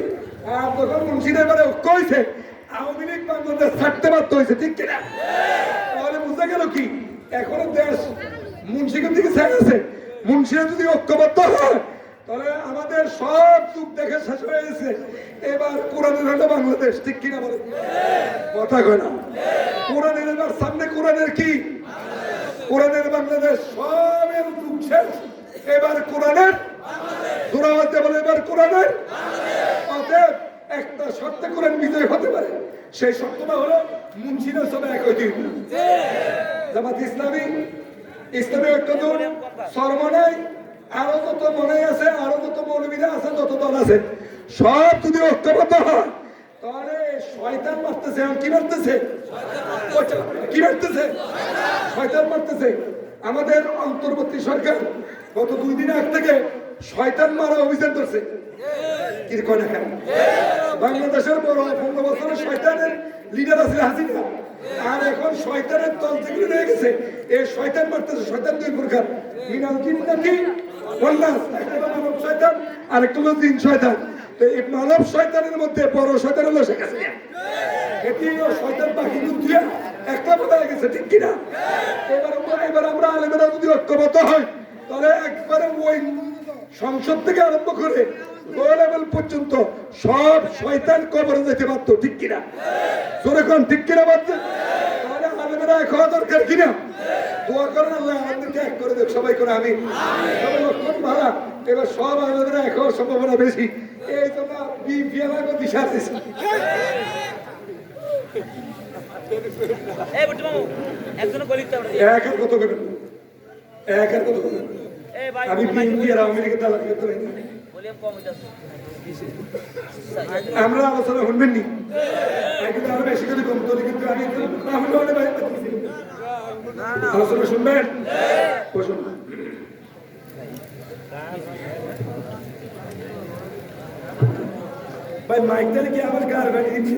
আর তখন মুন্সিদের মানে কইছে আওয়ামী লীগ বাংলাদেশ ছাড়তে বাধ্য হয়েছে ঠিক কিনা তাহলে বুঝা গেল কি এখনো দেশ মুন্সিদের দিকে ছাড় আছে মুন্সিরা যদি ঐক্যবদ্ধ হয় তাহলে আমাদের সব যুগ দেখে শেষ হয়ে গেছে এবার কোরআনের হলো বাংলাদেশ ঠিক কিনা বলে কথা কয় না কোরআনের এবার সামনে কোরআনের কি কোরআনের বাংলাদেশ সবের যুগ শেষ এবার কোরআনের দুরাওয়াতে বলে এবার কোরআনের অতএব একটা শর্তে কোরআন বিজয় হতে পারে সেই শর্তটা হলো মুন্সিরা সব এক হইতে জামাত ইসলামী ঐক্যজোট সরমনাই আরো যত মনে আছে আরো যত মৌলবীরা আছে যত দল আছে সব যদি ঐক্যবদ্ধ হয় তাহলে শয়তান মারতেছে কি মারতেছে কি মারতেছে শয়তান মারতেছে আমাদের অন্তর্বর্তী সরকার গত 2 দিন আগ থেকে শয়তান মারা অভিযান করছে কি কয় না কেন বাংলাদেশের বড় 15 বছরের শয়তানের লিডার আছে হাসিনা আর এখন শয়তানের দল থেকে রয়ে গেছে এই শয়তান মারতেছে শয়তান 2 প্রকার মিনাল জিন্নাতি ওয়াল নাস একটা মানব শয়তান আর একটা হলো জিন শয়তান তো এই মানব শয়তানের মধ্যে বড় শয়তান হলো শেখ হাসিনা এটিও শয়তান বাকি দুনিয়া একটা বদলে গেছে ঠিক কি না এবার আমরা আলেমেরা যদি ঐক্যবদ্ধ হই তাহলে একবারে ওই সংসদ থেকে আরম্ভ করে লো লেভেল পর্যন্ত সব শয়তান কবরে যেতে পারতো ঠিক কিনা জোরে কোন ঠিক কিনা বলতে তাহলে আলেমেরা আমাদের এক হওয়া দরকার কিনা? দোয়া করেন আল্লাহ আমাদেরকে এক করে দেখ, সবাই করে আমি সবাই লক্ষণ ভাড়া এবার সব আমাদের এক হওয়ার সম্ভাবনা বেশি। এই জন্য বিয়ালাকে দিশা দিছি। এক আর কত করে এক আর কত করে আমি বিএনপি আর আওয়ামী লীগের দালাল করতে পারি না। আমরা আলোচনা শুনবেন নি? কিন্তু আরো বেশি করে কম তোলে, কিন্তু আমি আলোচনা শুনবেন? বসুন। ভাই মাইকটা কি আমার গার বাড়ি দিচ্ছি?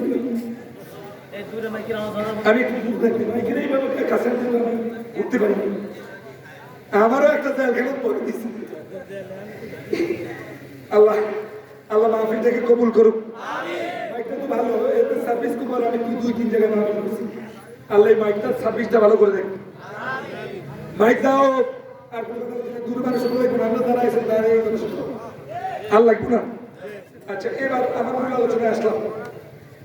আমি মাইকের এইভাবে কাছে উঠতে পারি। আমারও একটা জেলখানা পরে দিচ্ছি। আল্লাহ আল্লাহ মাহফিলটাকে কবুল করুক। মাইকটা তো ভালো, এতে সার্ভিস খুব ভালো। আমি 2-3 জায়গায় মাহফিল করছি। আল্লাহ এই মাইকটার সার্ভিসটা ভালো করে দেখ। মাইক দাও আর দূর মানুষ আমরা যারা আছেন তারা এই কথা শুনবো। আর লাগবে না। আচ্ছা, এবার আমার মূল আলোচনায় আসলাম।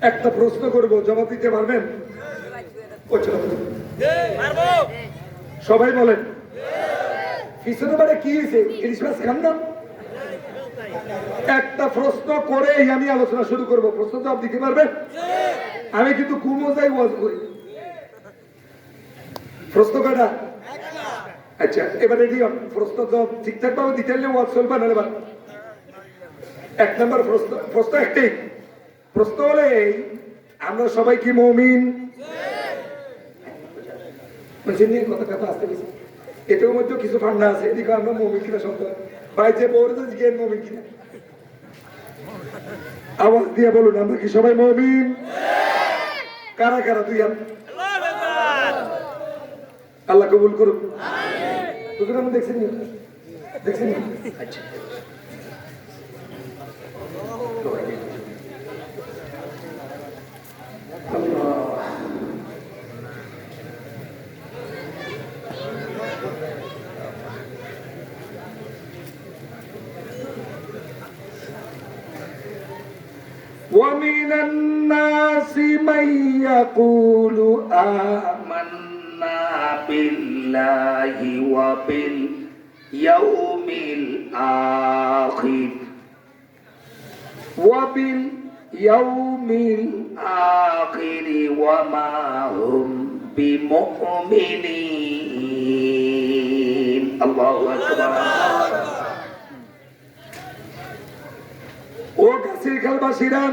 একটা প্রশ্ন করবো, জবাব দিতে পারবেন? সবাই বলেন পিছনে বারে কি হয়েছে? ক্রিসমাস খান না? একটা প্রশ্ন করেই আমি আলোচনা শুরু করব। প্রশ্ন জবাব দিতে পারবেন? আমি কিন্তু কুমোজাই ওয়াজ করি। প্রশ্ন কয়টা? আচ্ছা, এবার রেডি হন। প্রশ্ন জবাব ঠিকঠাক ভাবে দিতে হলে ওয়াজ চলবে না। এবার 1 নম্বর প্রশ্ন। প্রশ্ন একটাই। প্রশ্ন হলে আমরা সবাই কি মুমিন? কথা আসতে গেছি। এটার মধ্যে কিছু ফান্ডা আছে। এদিকে আমরা মুমিন কিনা সন্তান ভাই যে বলতে জিজ্ঞেস মুমিন কিনা আওয়াজ দিয়ে বলুন, আমরা কি সবাই মুমিন? কারা কারা? তুই আল্লাহ কবুল করুক। আমি দেখছেন দেখছেন। আচ্ছা, ومن الناس من يقول آمنا بالله وباليوم الآخر وما هم بمؤمنين الله أكبر ও গাছের খালবাসীরা,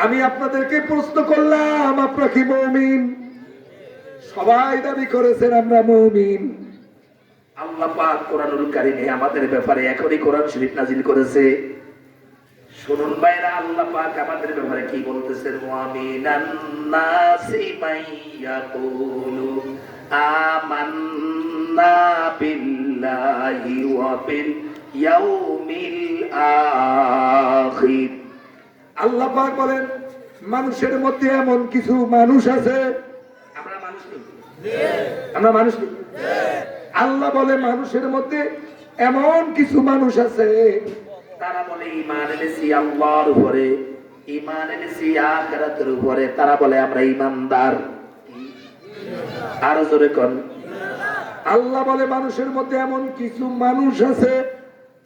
আমি আপনাদেরকে প্রশ্ন করলাম, আপনারা কি মুমিন? সবাই দাবি করেছেন আমরা মুমিন। আল্লাহ পাক কোরআনুল কারীমে আমাদের ব্যাপারে এখনই কোরআন শরীফ নাজিল করেছে। শুনুন ভাইরা, আল্লাহ পাক আমাদের ব্যাপারে কি বলতেছেন? মুমিনান নাসি মাইয়াকুলু আমান্না বিল্লাহি ওয়া বিল ইয়াউমিল আখির। আল্লাহ পাক বলেন মানুষের মধ্যে এমন কিছু মানুষ আছে। আমরা মানুষ নই? আমরা মানুষ নই। আল্লাহ বলে মানুষের মধ্যে এমন কিছু মানুষ আছে, তারা বলে ঈমান এনেছি আল্লাহর উপরে, ঈমান এনেছি আখিরাতের উপরে। তারা বলে আমরা ঈমানদার। আরো জোরে কোন। আল্লাহ বলে মানুষের মধ্যে এমন কিছু মানুষ আছে,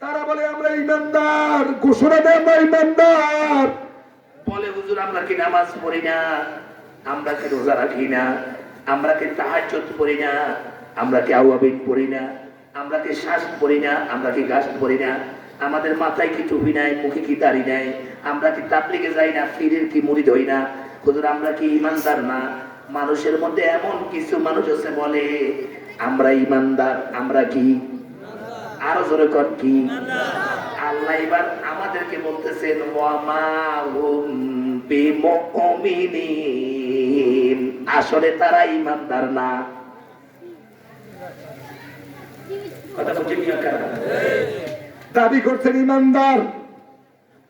তারা বলে আমরা ঈমানদার। ঘোষণা দেয় আমরা ঈমানদার। বলে হুজুর আমরা কি নামাজ পড়ি না, আমরা কি রোজা রাখি না, আমরা কি তাহাজ্জুদ পড়ি না, আমরা কি আওয়াবিন পড়ি না, আমরা কি শ্বাস পড়ি না, আমরা কি গাছ পড়ি না, আমাদের মাথায় কি টুপি নাই, মুখে কি দাড়ি নাই, আমরা কি তাবলীগে যাই না, ফিরের কি মুরিদ হই না, হুজুর আমরা কি ঈমানদার না? মানুষের মধ্যে এমন কিছু মানুষ আছে বলে আমরা ঈমানদার। আমরা কি? আরো জোরে কর কি? আল্লাহ এবার আমাদেরকে বলতেছেন ওয়া মা হুম বিমুমিনিন। আসলে তারা ঈমানদার না। কথা বুঝে নিও কারা দাবি করছেন ঈমানদার।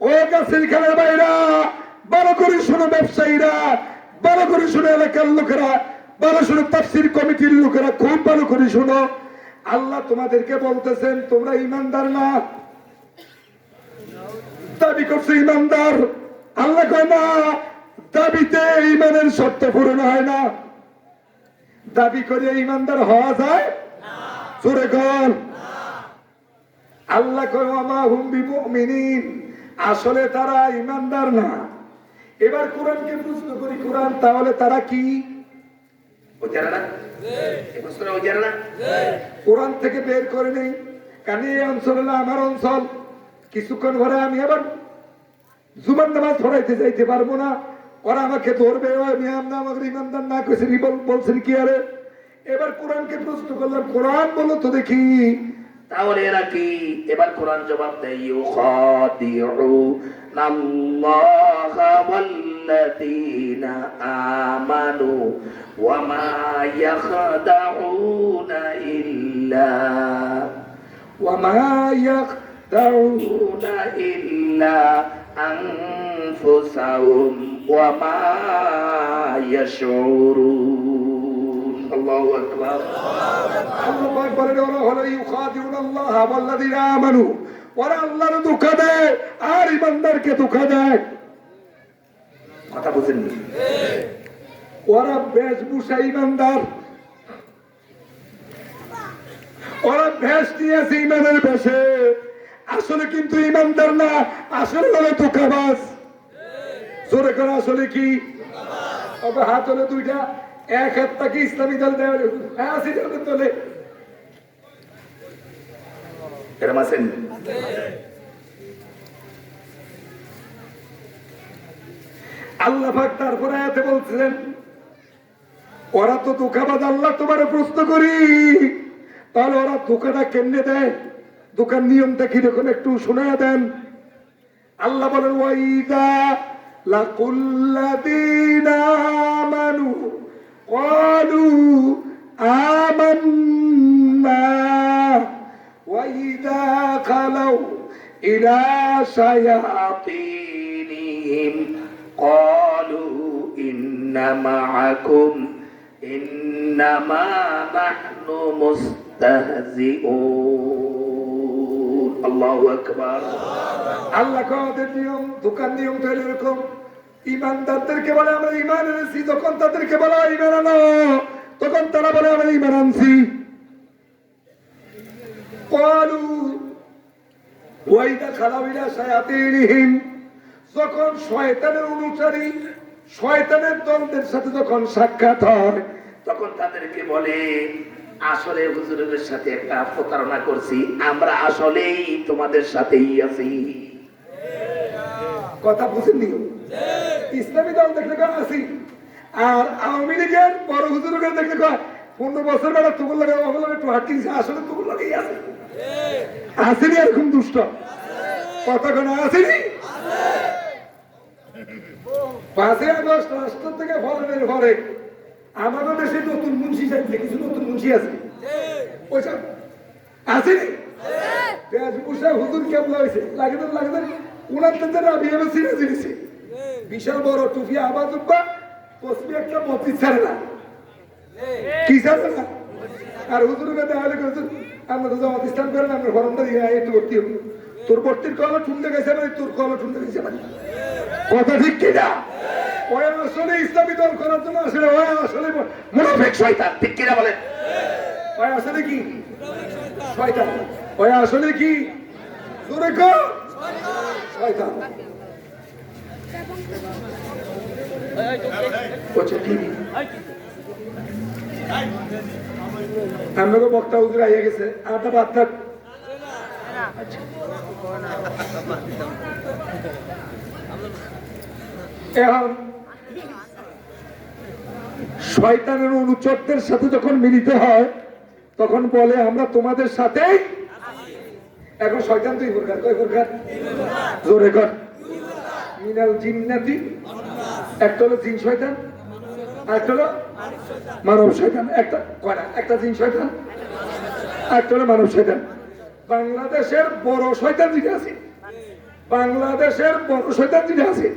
ও গাছের খালের বাইরা, ভালো করে শোনো ব্যবসায়ীরা, ভালো করে শোনো এলাকার লোকেরা, ভালো শোনো তাফসীর কমিটির লোকেরা, খুব ভালো করে শোনো। আল্লাহ তোমাদেরকে বলতেছেন তোমরা ঈমানদার না। দাবি করছে ঈমানদার। আল্লাহ কয় না, দাবিতে ঈমানের শর্ত পূরণ হয় না। দাবি করে ইমানদার হওয়া যায়? জোরে কর। আল্লাহ কয় ওয়া মা হুম বিমুমিনিন, আসলে তারা ইমানদার না। এবার কোরআনকে প্রশ্ন করি, কোরআন তাহলে তারা কি? ও জানে না? এই প্রশ্নটা ও জানে না? কোরআন থেকে বের করে নেই, কারণ এই অঞ্চল হলো আমার অঞ্চল। কিছুক্ষণ ঘরে আমি আবার জুমার নামাজ পড়াইতে যাইতে পারবো না, ওরা আমাকে ধরবে, আমি আমাকে ইমানদার না কইছে, বলছেন কি আরে? এবার কোরআনকে প্রশ্ন করলাম, কোরআন বলো তো দেখি। তাহলে এরা কি? এবার কোরআন জবাব দেয় ইউখাদিউনা আল্লাহা ওয়াল্লাযীনা আমানু ওয়া মা ইয়াখদাউনা ইল্লা আনফুসাহুম ওয়া মা ইয়াশউরুন। আল্লাহু আকবার। আল্লাহ পাক বলেন ওরা হলো ইউখাদিউনা আল্লাহ ওয়াল্লাযীনা আমানু, ওরা আল্লাহর ধোঁকা দেয় আর ইমানদারকে ধোঁকা দেয়। কথা বুঝেননি? ওরা বেশভূষা ইমানদার, ওরা ভেষ নিয়েছে ইমানের বেশে, আসলে কিন্তু ইমানদার না, আসলে হলো ধোঁকাবাজ। জোরে করে আসলে কি? ওকে হাত হলে দুইটা, এক হাত তাকে ইসলামী দল দেওয়া, হ্যাঁ আসি তোলে। এরম আছেন? আল্লাহ পাক তারপরে আয়াতে বলছিলেন ওরা তো ধোঁকাবাজ। আল্লাহ তোমার প্রশ্ন করি, তাহলে ওরা ধোঁকাটা কেমনে দেয়? দোকান নিয়মটা কিরকম একটু শোনায়া দেন। আল্লাহ বলেন ওয়াইদা লাকুল্লাযীনা আমানু ক্বালু আমান্না ওয়াইদা খালাউ ইলা শায়াতিনিহিম ক্বালু ইন্না মাআকুম ইন্নামা নাহনু মুস্তাহজিউন। আল্লাহু আকবার। আল্লাহ কাদের নিয়ম, দোকান নিয়ম তো এরকম। ইমানদারদেরকে বলে আমরা ইমান এনেছি, যখন তাদেরকে বলা ইমান আনো, তখন তারা বলে আমরা ইমান আনছি। ক্বালু ওয়াইদা খালাউ ইলা শায়াতিনিহিম, যখন শয়তানের অনুসারী, শয়তানের দলদের সাথে যখন সাক্ষাৎ হয়, তখন তাদেরকে বলে আসলে হুজুরের সাথে একটা প্রতারণা করছি, আমরা আসলেই তোমাদের সাথেই আছি। কথা বুঝেননি? ইসলামী দল দেখলে কয় আছি, আর আওয়ামী লীগের বড় হুজুরকে দেখলে কয় 15 বছর বেলা তুগুল লাগে, অবলম্বনে একটু হাঁটি দিছে, আসলে তুগুল লাগেই আছে। আসেনি এরকম দুষ্ট কথা কোন? আসেনি? 5ই আগস্ট রাষ্ট্র থেকে ফলনের পরে আমাদের দেশে নতুন মুন্সি চাইছে, কিছু নতুন মুন্সি আছে, ওইসব আসেনি? হুজুর কেমন হয়েছে লাগে তো লাগে না, উনার বিয়ে সিনে জিনিসে বিশাল বড় টুপি, আবার দুব্বা কসবি একটা মসজিদ ছাড়ে না, কি ছাড়ে না। আর হুজুরকে দেখালে হুজুর আমরা তো জামাত ইসলাম করেন, আমরা ফরমটা দিয়ে একটু ভর্তি হবো, তোর ভর্তির কল শুনতে গেছে মানে তোর কল শুনতে গেছে মানে। কথা ঠিক কিনা? ওই আসলে ইসলামী দল করার জন্য আসলে ওই আসলে মুনাফিক শয়তান, ঠিক কিনা বলেন? ওই আসলে কি শয়তান, ওই আসলে কি? জোরে কর, শয়তান। আমাকে বক্তা হুজুর আইয়া গেছে, আটা বাদ থাক। এখন শয়তানের অনুচরদের সাথে যখন মিলিত হয়, তখন বলে আমরা তোমাদের সাথে। এখন শয়তান দুই প্রকার, কয় প্রকার? জোরে কর। মিনাল জিন্নাতি, একটা হলো জিন শয়তান, একটা হলো মানব শয়তান। একটা জিন শয়তান, একটা হলো মানব শয়তান। বাংলাদেশের বড় শয়তান যেটা আছে, বাংলাদেশের বড় শয়তান যেটা আছে,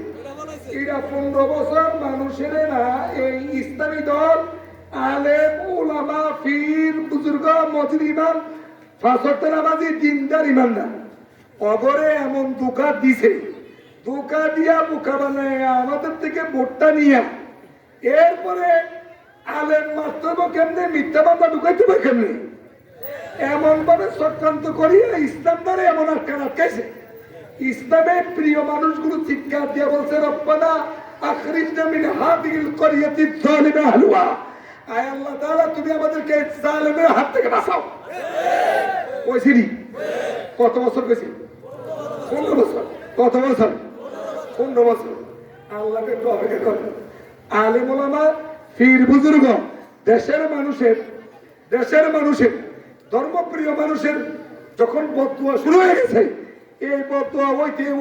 এরা 15 বছর মানুষের না এই ইসলামী দল, আলেম, উলামা, পীর, বুজুর্গ, মসজিদ ইমাম, 5 ওয়াক্ত নামাজি, দিনদার ইমানদার, অগরে এমন ধোঁকা দিছে, ধোঁকা দিয়া বোকা বানায় আমাদের থেকে ভোটটা নিয়ে, এরপরে আলেম মারতে হবে কেমনে, মিথ্যা মামলা ঢুকাইতে হবে কেমনে, এমন ভাবে চক্রান্ত করিয়া ইসলাম দ্বারা এমন আটকাইছে। ইসলামের প্রিয় মানুষগুলো চিৎকার দিয়ে বলছে, রব্বানা আখরিজনা মিন হাদিহিল ক্বরিয়াতি যালিমা আহলুহা, আয় আল্লাহ তাআলা তুমি আমাদেরকে জালেমের হাত থেকে বাঁচাও। কইছিনি কত বছর কইছি? 15 বছর। কত বছর? 15 বছর। আল্লাহকে একটু অপেক্ষা করেন। আলেম ওলামা, পীর বুজুর্গ, দেশের মানুষের ধর্মপ্রিয় মানুষের যখন বদদুয়া শুরু হয়ে গেছে, এই বদদুয়া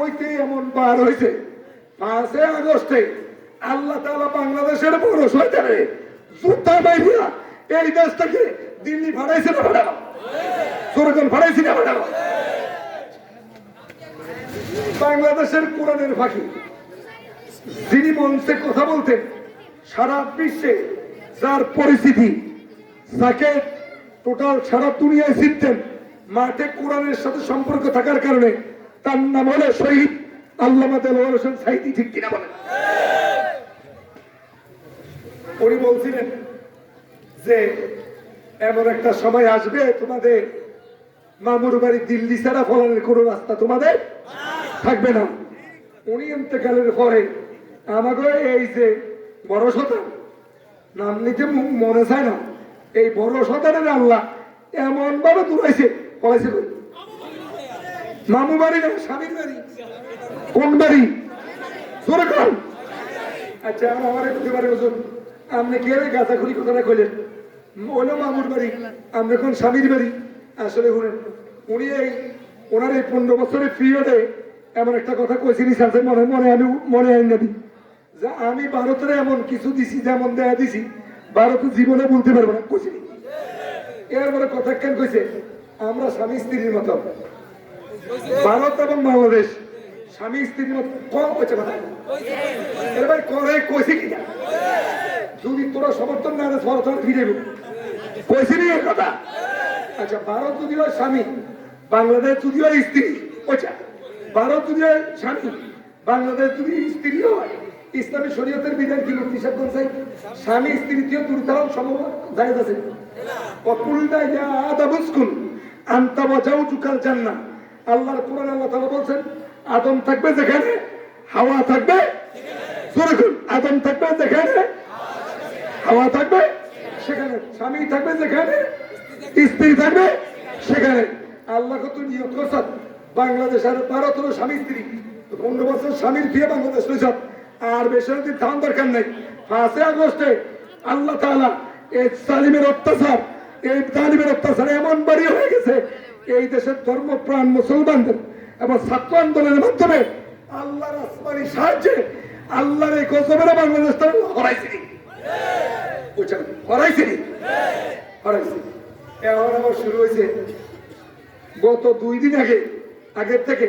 হইতে এমন বার হয়েছে 5 আগস্টে আল্লাহ তাআলা বাংলাদেশের বড় শয়তানে জুতা বাইরিয়া এই দেশটাকে দিল্লি ভাড়াইছে না ভাড়ানো? সরকার ভাড়াইছে না ভাড়ানো? বাংলাদেশের কোরআনের ফাঁকি যিনি মঞ্চে কথা বলতেন, সারা বিশ্বে যার পরিস্থিতি, যাকে টোটাল সারা দুনিয়ায় চিনতেন, মাঠে কোরআনের সাথে সম্পর্ক থাকার কারণে, তার নাম হলো শহীদ আল্লামা দেলোয়ার হোসেন সাঈদী। ঠিক কিনা বলেন? উনি বলছিলেন যে এমন একটা সময় আসবে তোমাদের মামুর বাড়ি দিল্লি ছাড়া ফলানোর কোন রাস্তা তোমাদের থাকবে না। উনি ইন্তেকালের পরে আমাকে এই যে বড় শতান, নাম নিতে মনে চায় না, এই বড় শতানের আল্লাহ এমন ভাবে দূরাইছে, বলেছে মামু বাড়ি না স্বামীর বাড়ি। কোন বাড়ি? জোরে কর। আচ্ছা আমার একটু বাড়ি বলুন, আপনি কি গাঁজাখুরি কথাটা কইলেন? ওইলো মামুর বাড়ি, আমরা এখন স্বামীর বাড়ি। আসলে উনি ওনার এই 15 বছরের পিরিয়ডে এমন একটা কথা কইছিনি, আমি মনে আইন না দিই যে আমি ভারতের এমন কিছু দিছি, যেমন দেয়া দিছি ভারত জীবনে বলতে পারবো না, কইছিনি। এরপরে কথা কেন কইছে, আমরা স্বামী স্ত্রীর মতো, ভারত এবং বাংলাদেশ স্বামী স্ত্রীর মতো কম কইছে কথা। এবার করে কইছে কিনা, যদি তোরা সমর্থন না দেয় সমর্থন ফিরে কইছিনি এই কথা। আচ্ছা ভারত যদি হয় স্বামী, বাংলাদেশ যদি হয় স্ত্রী, ওইটা ভারত যদি হয় স্বামী, বাংলাদেশ যদি স্ত্রী হয়, ইসলামী শরীয়তের বিধান কি মুক্তি সাহেব বলছেন? স্বামী স্ত্রীতে দুর্ধারণ সম্ভব জায়েজ আছে। অকুলদা ইয়া আদাবুসকুন আনতা ওয়া জাওজুকাল জান্নাহ। আল্লাহর কোরআন আল্লাহ তাআলা বলছেন, আদম থাকবে যেখানে হাওয়া থাকবে, জোরে বলুন, আদম থাকবে যেখানে হাওয়া থাকবে সেখানে, স্বামী থাকবে যেখানে স্ত্রী থাকবে সেখানে। আল্লাহ কত নিয়ত করছেন, বাংলাদেশ আর ভারত হলো স্বামী স্ত্রী, 15 বছর স্বামীর দিয়ে বাংলাদেশ রয়েছে, আর বেশি দিন থাম দরকার নেই। 5 আগস্টে আল্লাহ তাআলা এই জালিমের অত্যাচার এমন বাড়ি হয়ে গেছে, এই দেশের ধর্মপ্রাণ মুসলমানদের এবং ছাত্র আন্দোলনের মাধ্যমে আল্লাহর আসমানি সাহায্যে আল্লাহর এই গজবের বাংলাদেশটা হরাইছিনি, হরাইছিনি। এখন আবার শুরু হয়েছে গত 2 দিন আগের থেকে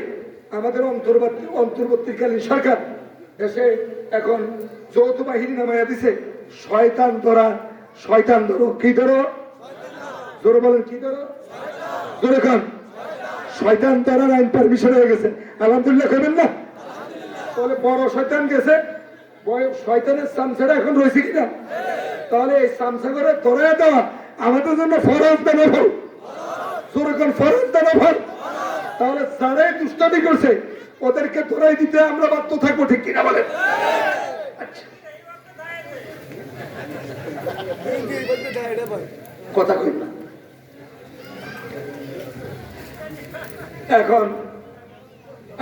আমাদের অন্তর্বর্তীকালীন সরকার দেশে এখন যৌথ বাহিনী নামাইয়া দিছে, শয়তান ধরো। কি ধরো? জোরে বলেন, কি ধরো? জোরে খান। শয়তান ধরার আইন পারমিশন হয়ে গেছে, আলহামদুলিল্লাহ করবেন না? তাহলে বড় শয়তান গেছে, শয়তানের চামচাটা এখন রয়েছে কিনা? তাহলে এই চামচা করে ধরাই দেওয়া আমাদের জন্য ফরজ না নফল? জোরে খান, ফরজ না নফল? তাহলে যারাই দুষ্টামি করছে ওদেরকে ধরাই দিতে আমরা বাধ্য থাকবো, ঠিক কিনা বলেন? কথা কই না। এখন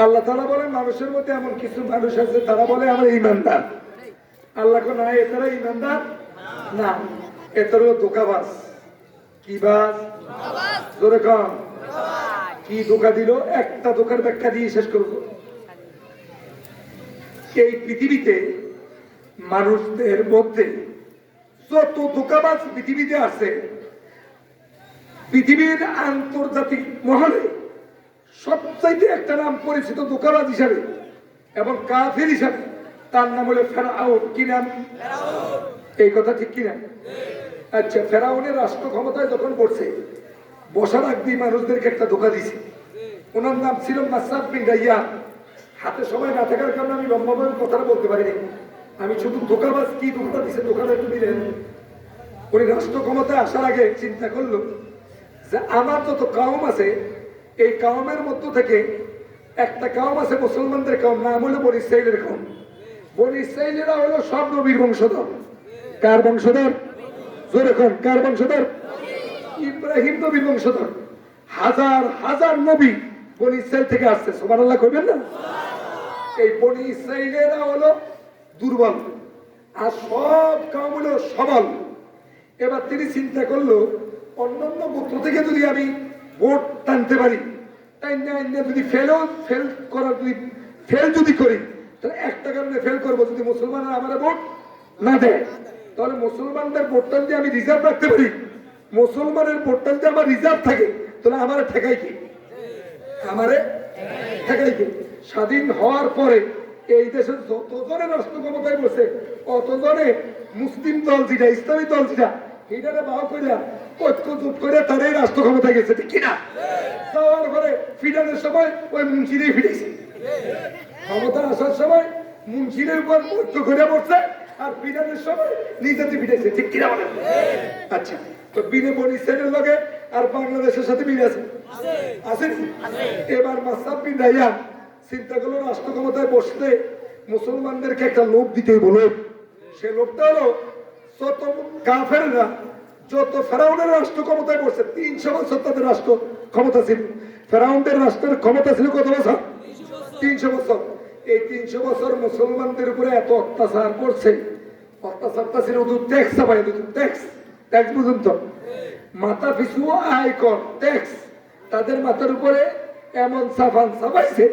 আল্লাহ তাআলা বলেন, মানুষের মধ্যে এমন কিছু মানুষ আছে তারা বলে আমরা ঈমানদার। আল্লাহ কোন না, এতারা ঈমানদার না, এতারা হলো ধোঁকাবাজ। কি বাজ? জোরে কম। কি ধোঁকা দিল? একটা ধোঁকার ব্যাখ্যা দিয়ে শেষ করবো। এই পৃথিবীতে মানুষদের মধ্যে যত ধোঁকাবাজ পৃথিবীতে আছে, পৃথিবীর আন্তর্জাতিক মহলে সবচাইতে একটা নাম পরিচিত ধোঁকাবাজ হিসাবে এবং কাফের হিসাবে, তার নাম হলো ফেরাউন। কি নাম? এই কথা ঠিক কিনা? আচ্ছা, ফেরাউনের রাষ্ট্র ক্ষমতায় যখন পড়ছে, বসার আগ দিয়ে মানুষদেরকে একটা ধোঁকা দিছে। ওনার নাম ছিল মাসআদ বিন রাইয়ান। হাতে সময় না থাকার কারণে আমি লম্বাভাবে কথাটা বলতে পারিনি। আমি শুধু ধোঁকাবাজ কি ধোঁকা দিছে, ধোঁকাটা একটু দিলেন। উনি রাষ্ট্র ক্ষমতায় আসার আগে চিন্তা করলো যে আমার যত কাউম আছে এই কাউমের মধ্য থেকে একটা কাউম আছে মুসলমানদের কাউম, নাম হলো বনি ইসরাইলের কাউম। বনি ইসরাইলেরা হলো সব নবীর বংশধর। কার বংশধর? জোরে কোন, কার বংশধর? ইব্রাহিম নবীর বংশধর। হাজার হাজার নবী বনি ইসরাইল থেকে আসছে, সুবহানাল্লাহ কইবেন না? এই বনি ইসরাইলেরা হলো দুর্বল আর সব কাউম হলো সবল। এবার তিনি চিন্তা করলো অন্যান্য গোত্র থেকে যদি আমি ভোট টানতে পারি, তাই না যদি ফেল যদি করি, তাহলে একটা কারণে ফেল করবো, যদি মুসলমানরা আমার ভোট না দেয় তাহলে মুসলমানদের ভোটটা যদি আমি রিজার্ভ রাখতে পারি, মুসলমানের ভোটটা যদি আমার রিজার্ভ থাকে তাহলে আমারে ঠেকাই কি? আমারে ঠেকাই কি? স্বাধীন হওয়ার পরে এই দেশের যতজনে রাষ্ট্র ক্ষমতায় বসে অতজনে মুসলিম দল যেটা, ইসলামী দল যেটা, এইটারে বাহ করিয়া ঐক্য জোট করে তারাই রাষ্ট্র ক্ষমতায় গেছে, ঠিক কিনা? যাওয়ার পরে ফিডানের সময় ওই মুন্সিরেই ফিরেছে, ক্ষমতা আসার সময় মুন্সিরের উপর ঐক্য করে পড়ছে আর ফিডানের সময় নিজেতে ফিরেছে, ঠিক কিনা বলেন? আচ্ছা, তো বিনে বনি ইসরাইলের লগে আর বাংলাদেশের সাথে মিল আছে, আসেন? এবার মাসাব বিন রাইয়ান চিন্তা করলো রাষ্ট্র ক্ষমতায় বসলে মুসলমানদেরকে একটা লোভ দিতেই বলো। সে লোভটা হলো যত কাফেররা, যত ফেরাউনের রাষ্ট্র ক্ষমতায় বসছে 300 বছর তাদের রাষ্ট্র ক্ষমতা ছিল। ফেরাউনদের রাষ্ট্রের ক্ষমতা ছিল কত বছর? 300 বছর। এই 300 বছর মুসলমানদের উপরে এত অত্যাচার করছে, অত্যাচারটা ছিল ট্যাক্স চাপাই, ট্যাক্স বুঝুন তো, মাথা পিছু আয়কর ট্যাক্স, তাদের মাথার উপরে এমন সাফান চাপাইছে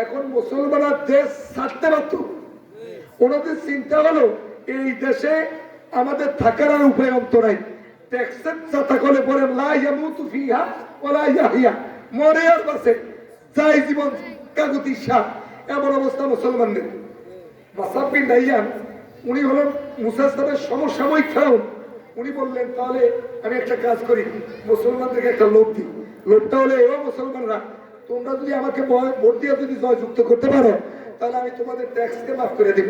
এখন মুসলমানরা দেশ ছাড়তে পারত। ওনাদের চিন্তা হলো এই দেশে আমাদের থাকার আর উপায় অন্ত নাই, ট্যাক্সের চাতা করলে পরে লা ইয়ামুতু ফিহা ওয়ালা ইয়াহইয়া, মরে আর বাঁচে, যাই জীবন কাগতি শাহ, এমন অবস্থা মুসলমানদের। মাসাব বিন রাইয়ান উনি হলেন মুসা ইসলামের সমসাময়িক ফেরাউন। উনি বললেন তাহলে আমি একটা কাজ করি, মুসলমানদেরকে একটা লোভ দিই। লোভটা হলে ও মুসলমানরা, তোমরা যদি আমাকে ভোট দিয়ে যদি জয়যুক্ত করতে পারো তাহলে আমি তোমাদের ট্যাক্সকে মাফ করে দেব।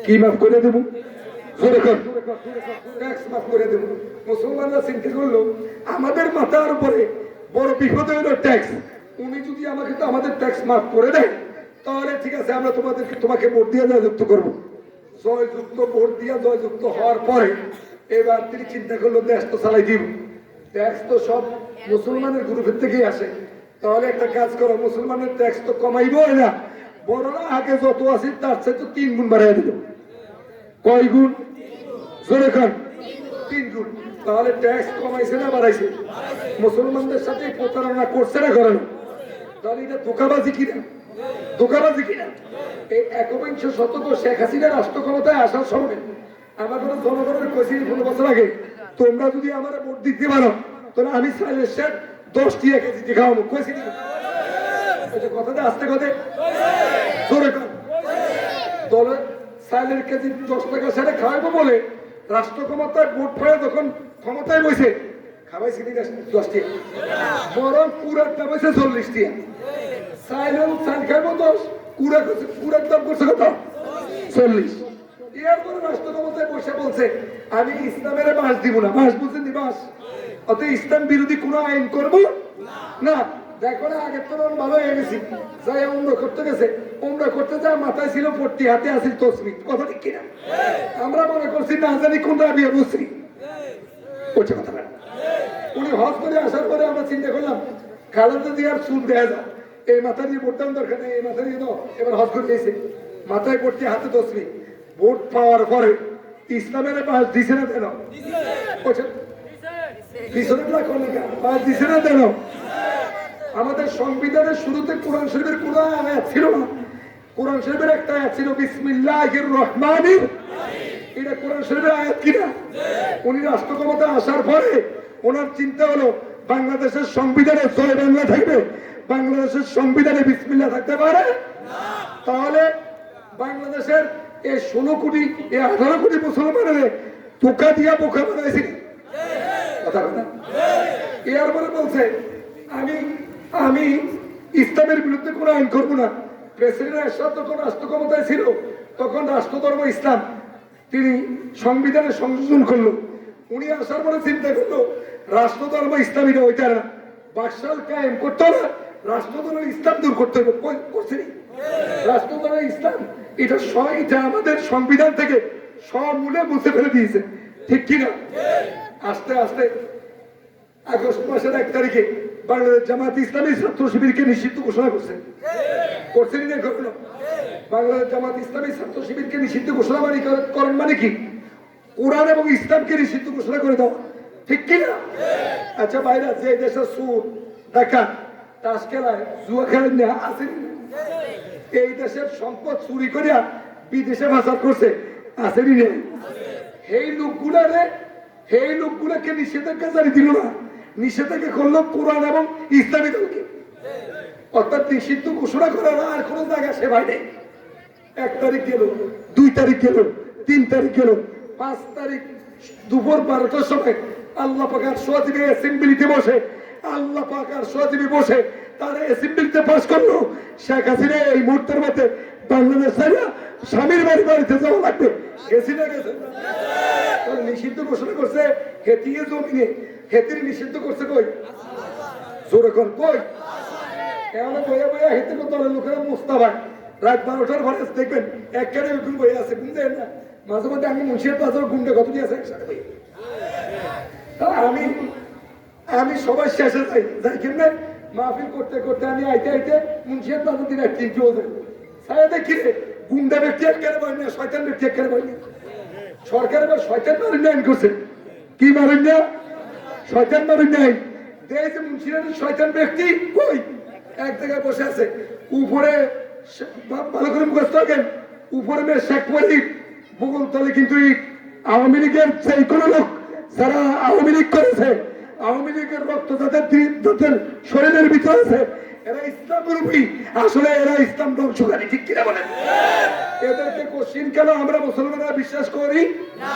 কি মাফ করে দেব? ট্যাক্স মাফ করে দেব। মুসলমানরা চিন্তা করলো আমাদের মাথার উপরে বড় বিপদ হইল ট্যাক্স, উনি যদি আমাকে তো আমাদের ট্যাক্স মাফ করে দেয় তাহলে ঠিক আছে, আমরা তোমাকে ভোট দিয়ে জয়যুক্ত করবো। জয়যুক্ত ভোট দিয়ে জয়যুক্ত হওয়ার পরে এবার তিনি চিন্তা করলো দেশ তো চালাই দিব, ট্যাক্স তো সব মুসলমানের গ্রুপের থেকেই আসে, তাহলে একটা কাজ করো, মুসলমানের ট্যাক্স তো কমাইবো না, বড় আগে যত আছে তার চেয়ে তো 3 গুণ বাড়াই দিল। কয় গুণ? জোরে খান। 3 গুণ। তাহলে ট্যাক্স কমাইছে না বাড়াইছে? মুসলমানদের সাথে প্রতারণা করছে না করে না? তাহলে এটা ধোঁকাবাজি কিনা? ধোঁকাবাজি কিনা? এই একবিংশ শতক শেখ হাসিনা রাষ্ট্র ক্ষমতায় আসার সময় আমার কোনো জনগণের কইছি 15 বছর আগে, তোমরা যদি আমার ভোট দিতে পারো তাহলে আমি সাইলের শেখ 10 টাকা কেজি দিয়ে খাওয়াবো, কইছি না? কথাটা আসতে কথা জোরে কর। দলে সাইলের কেজি 10 টাকা সেটা খাওয়াবো বলে রাষ্ট্র ক্ষমতায় ভোট পেয়ে যখন ক্ষমতায় বসে খাওয়াইছি 10 টাকা, বরং পুরাটা বসে 40 টাকা। সাইলেও সাইল খাইবো 10, পুরার দাম করছে কত? 40। এরপরে রাষ্ট্র ক্ষমতায় বসে বলছে আমি ইসলামের বাস দিব না, বাস বুঝছেন নি? বাস অত ইসলাম বিরোধী কোন আইন করবো না। দেখো না আগের তো ভালো হয়ে গেছি, যাই উমরা করতে গেছে, উমরা করতে যা মাথায় ছিল পট্টি, হাতে আসিল তসবি, কথা ঠিক কিনা? আমরা মনে করছি না জানি কোন রাবিয়া বুঝছি, ওইটা কথা না। উনি হজ করে আসার পরে আমরা চিন্তা করলাম খালেদা জিয়ার চুল দেয়া যা, এই মাথা দিয়ে ভোটটাম দরকার নেই, এই মাথা দিয়ে দাও। এবার হজ করে দিয়েছে, মাথায় পট্টি, হাতে তসবি। ভোট পাওয়ার পরে ইসলামের বাস দিছে না দেন? দিছে না দেন? আমাদের সংবিধানের শুরুতে কোরআন শরীফের কোন আয়াত ছিল না। কোরআন শরীফের একটা আয়াত ছিল বিসমিল্লাহির রহমানির, এটা কোরআন শরীফের আয়াত কিনা? উনি রাষ্ট্র ক্ষমতায় আসার পরে ওনার চিন্তা হলো বাংলাদেশের সংবিধানে জয় বাংলা থাকবে, বাংলাদেশের সংবিধানে বিসমিল্লাহ থাকতে পারে, তাহলে বাংলাদেশের এই 16 কোটি, এই 18 কোটি মুসলমানের ধোকা দিয়া বোকা বানাইছি কথা কথা। এরপরে বলছে আমি ইসলামের বিরুদ্ধে কোনো আইন করবো না। প্রেসিডেন্ট এরশাদ যখন রাষ্ট্র ক্ষমতায় ছিল তখন রাষ্ট্রধর্ম ইসলাম, তিনি সংবিধানে সংযোজন করলো, উনি আসার পরে চিন্তা করলো রাষ্ট্র ধর্ম ইসলামীরা ওইটা না, বাকশাল কায়েম করতে হবে, রাষ্ট্র ধর্ম ইসলাম দূর করতে হবে। করছেনি রাষ্ট্র ধর্ম ইসলাম, এটা আমাদের সংবিধান থেকে সব মূলে মুছে ফেলে দিয়েছে, ঠিক কিনা? আস্তে আস্তে আগস্ট মাসের 1 তারিখে বাংলাদেশ জামাত ইসলামী ছাত্র শিবিরকে নিষিদ্ধ ঘোষণা করছেন না কখনো? বাংলাদেশ জামাত ইসলামী ছাত্র শিবিরকে নিষিদ্ধ ঘোষণা করেন মানে কি? কোরআন এবং ইসলামকে নিষিদ্ধ ঘোষণা করে দাও, ঠিক কিনা? আচ্ছা ভাইরা, যে দেশের সুর দেখা তাস খেলায় জুয়া খেলেন না আসেন, এই দেশের সম্পদ চুরি করিয়া বিদেশে পাচার করছে, আসেনি নেই? এই লোকগুলাকে নিষেধাজ্ঞা জারি দিল না, নিষেধাজ্ঞা করলো কোরআন এবং ইসলামী দলকে। অর্থাৎ নিষিদ্ধ ঘোষণা করার আর কোনো জায়গা সে ভাই নেই। 1 তারিখ গেল, 2 তারিখ গেল, 3 তারিখ গেল, 5 তারিখ দুপুর 12টার সময় আল্লাহ পাকের সচিবে অ্যাসেম্বলিতে বসে, আল্লাহ পাকের সচিবে বসে তারা অ্যাসেম্বলিতে পাস করলো শেখ হাসিনা এই মুহূর্তের মধ্যে বাংলাদেশ ছাড়া স্বামীর বাড়িতে যাওয়া লাগবে। গেছে নিষিদ্ধ ঘোষণা করছে হেতিয়ে জমিনে, হেতির নিষিদ্ধ করছে কই? জোরে কর কই? এমন বইয়া বইয়া হেতে দলের লোকেরা মুস্তাফা রাত 12টার পরে দেখবেন একখানে গুণ বই আছে, গুণ দেয় না মাঝে মধ্যে। আমি মুন্সিয়ার বাজার গুণটা কত দিয়ে আছে একসাথে বই। আমি সবার শেষে যাই কেমনে মাহফিল করতে করতে আমি আইতে মুন্সিয়ার বাজার দিন 3 বাজে সারা দেখি গুন্ডা ব্যক্তি একখানে বই না, শয়তান ব্যক্তি একখানে বই না। সরকার এবার শয়তান মারেন আইন করছে, কি মারেন না? শয়তান মারেন আইন। দেখেছে মুন্সিয়ার শয়তান ব্যক্তি কই এক জায়গায় বসে আছে, উপরে ভালো করে মুখস্থ থাকেন, উপরে শেখ মুজিব, বগল তলে কিন্তু আওয়ামী লীগের সেই কোনো লোক যারা আওয়ামী লীগ করেছে, আওয়ামী লীগের রক্ত যাদের শরীরের ভিতরে আছে, এরা ইসলাম বিরোধী, আসলে এরা ইসলাম ধ্বংসকারী, ঠিক কিনা বলেন? এদেরকে কোশ্চিন কেন আমরা মুসলমানরা বিশ্বাস করি না?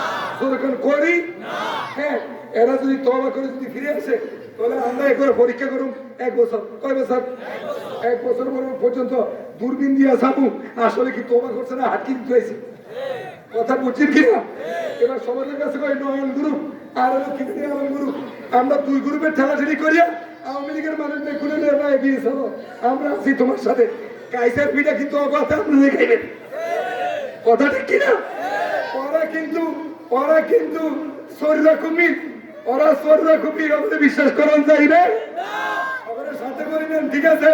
করি না। হ্যাঁ, এরা যদি তওবা করে যদি ফিরে আসে তাহলে আমরা একবার পরীক্ষা করুন 1 বছর। কয় বছর? 1 বছর পর্যন্ত দূরবীন দিয়ে যাবো আসলে কি তওবা করছে না হাত কিন্তু হয়েছে, কথা বুঝছেন কিনা? এবার সমাজের কাছে কয় নয়ন গ্রুপ আর হলো কিনে আলম গ্রুপ, আমরা 2 গ্রুপের ঠেলাঠেলি করিয়া আওয়ামী লীগের মানুষদের খুলে দিয়ে চলো, আমরা আছি তোমার সাথে। কাইসার পিঠা কিন্তু অবাধে আপনি দেখাইবেন, কথা ঠিক কিনা? ওরা কিন্তু সররা কুমির, ওরা সররা কুমির, আমাদের বিশ্বাস করেন যাইবে আমাদের সাথে করে নেন, ঠিক আছে?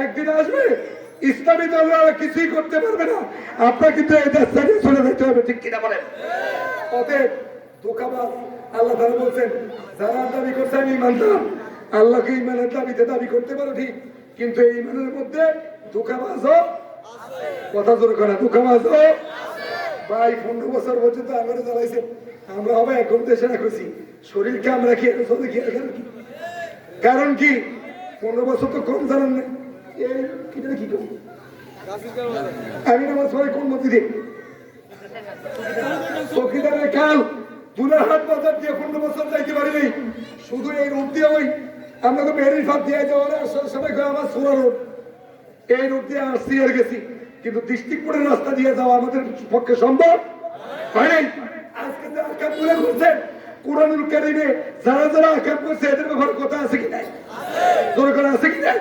একদিন আসবে ইসলামী দলরা কিছুই করতে পারবে না, আপনার কিন্তু এই দেশ থেকে চলে যেতে হবে, ঠিক কিনা বলেন? অতএব ধোঁকাবাজ আল্লাহ তাআলা বলছেন যারা দাবি করছে আমি ইমানদার, আল্লাহকে ইমানের দাবিতে দাবি করতে পারো ঠিক, কিন্তু এই ইমানের মধ্যে ধোঁকাবাজও আছে, কথা জোরে করে ধোঁকাবাজও ভাই। 15 বছর পর্যন্ত আমরা চালাইছে, আমরা হবে এখন দেশে রাখছি শরীরকে আমরা কি কারণ কি 15 বছর তো কম জানান না। কি করি আমি আমার সবাই কোন মসজিদে চৌকিদারের কাল দুলাহাট বাজার দিয়ে 15 বছর যাইতে পারিনি, শুধু এই রোড দিয়ে ওই আমরা তো বেরির ফাঁক দিয়ে যাওয়ার সবাই আমার সোলা রোড, এই রোড দিয়ে আসছি আর গেছি, কিন্তু ডিস্ট্রিক্ট রাস্তা দিয়ে যাওয়া আমাদের পক্ষে সম্ভব হয় নাই। আজকে যে আকাম তুলে করছেন কুরআনুল কারীমে যারা আকাম করছে এদের ব্যাপারে কথা আছে কি নাই? জোরে করে আছে কি নাই?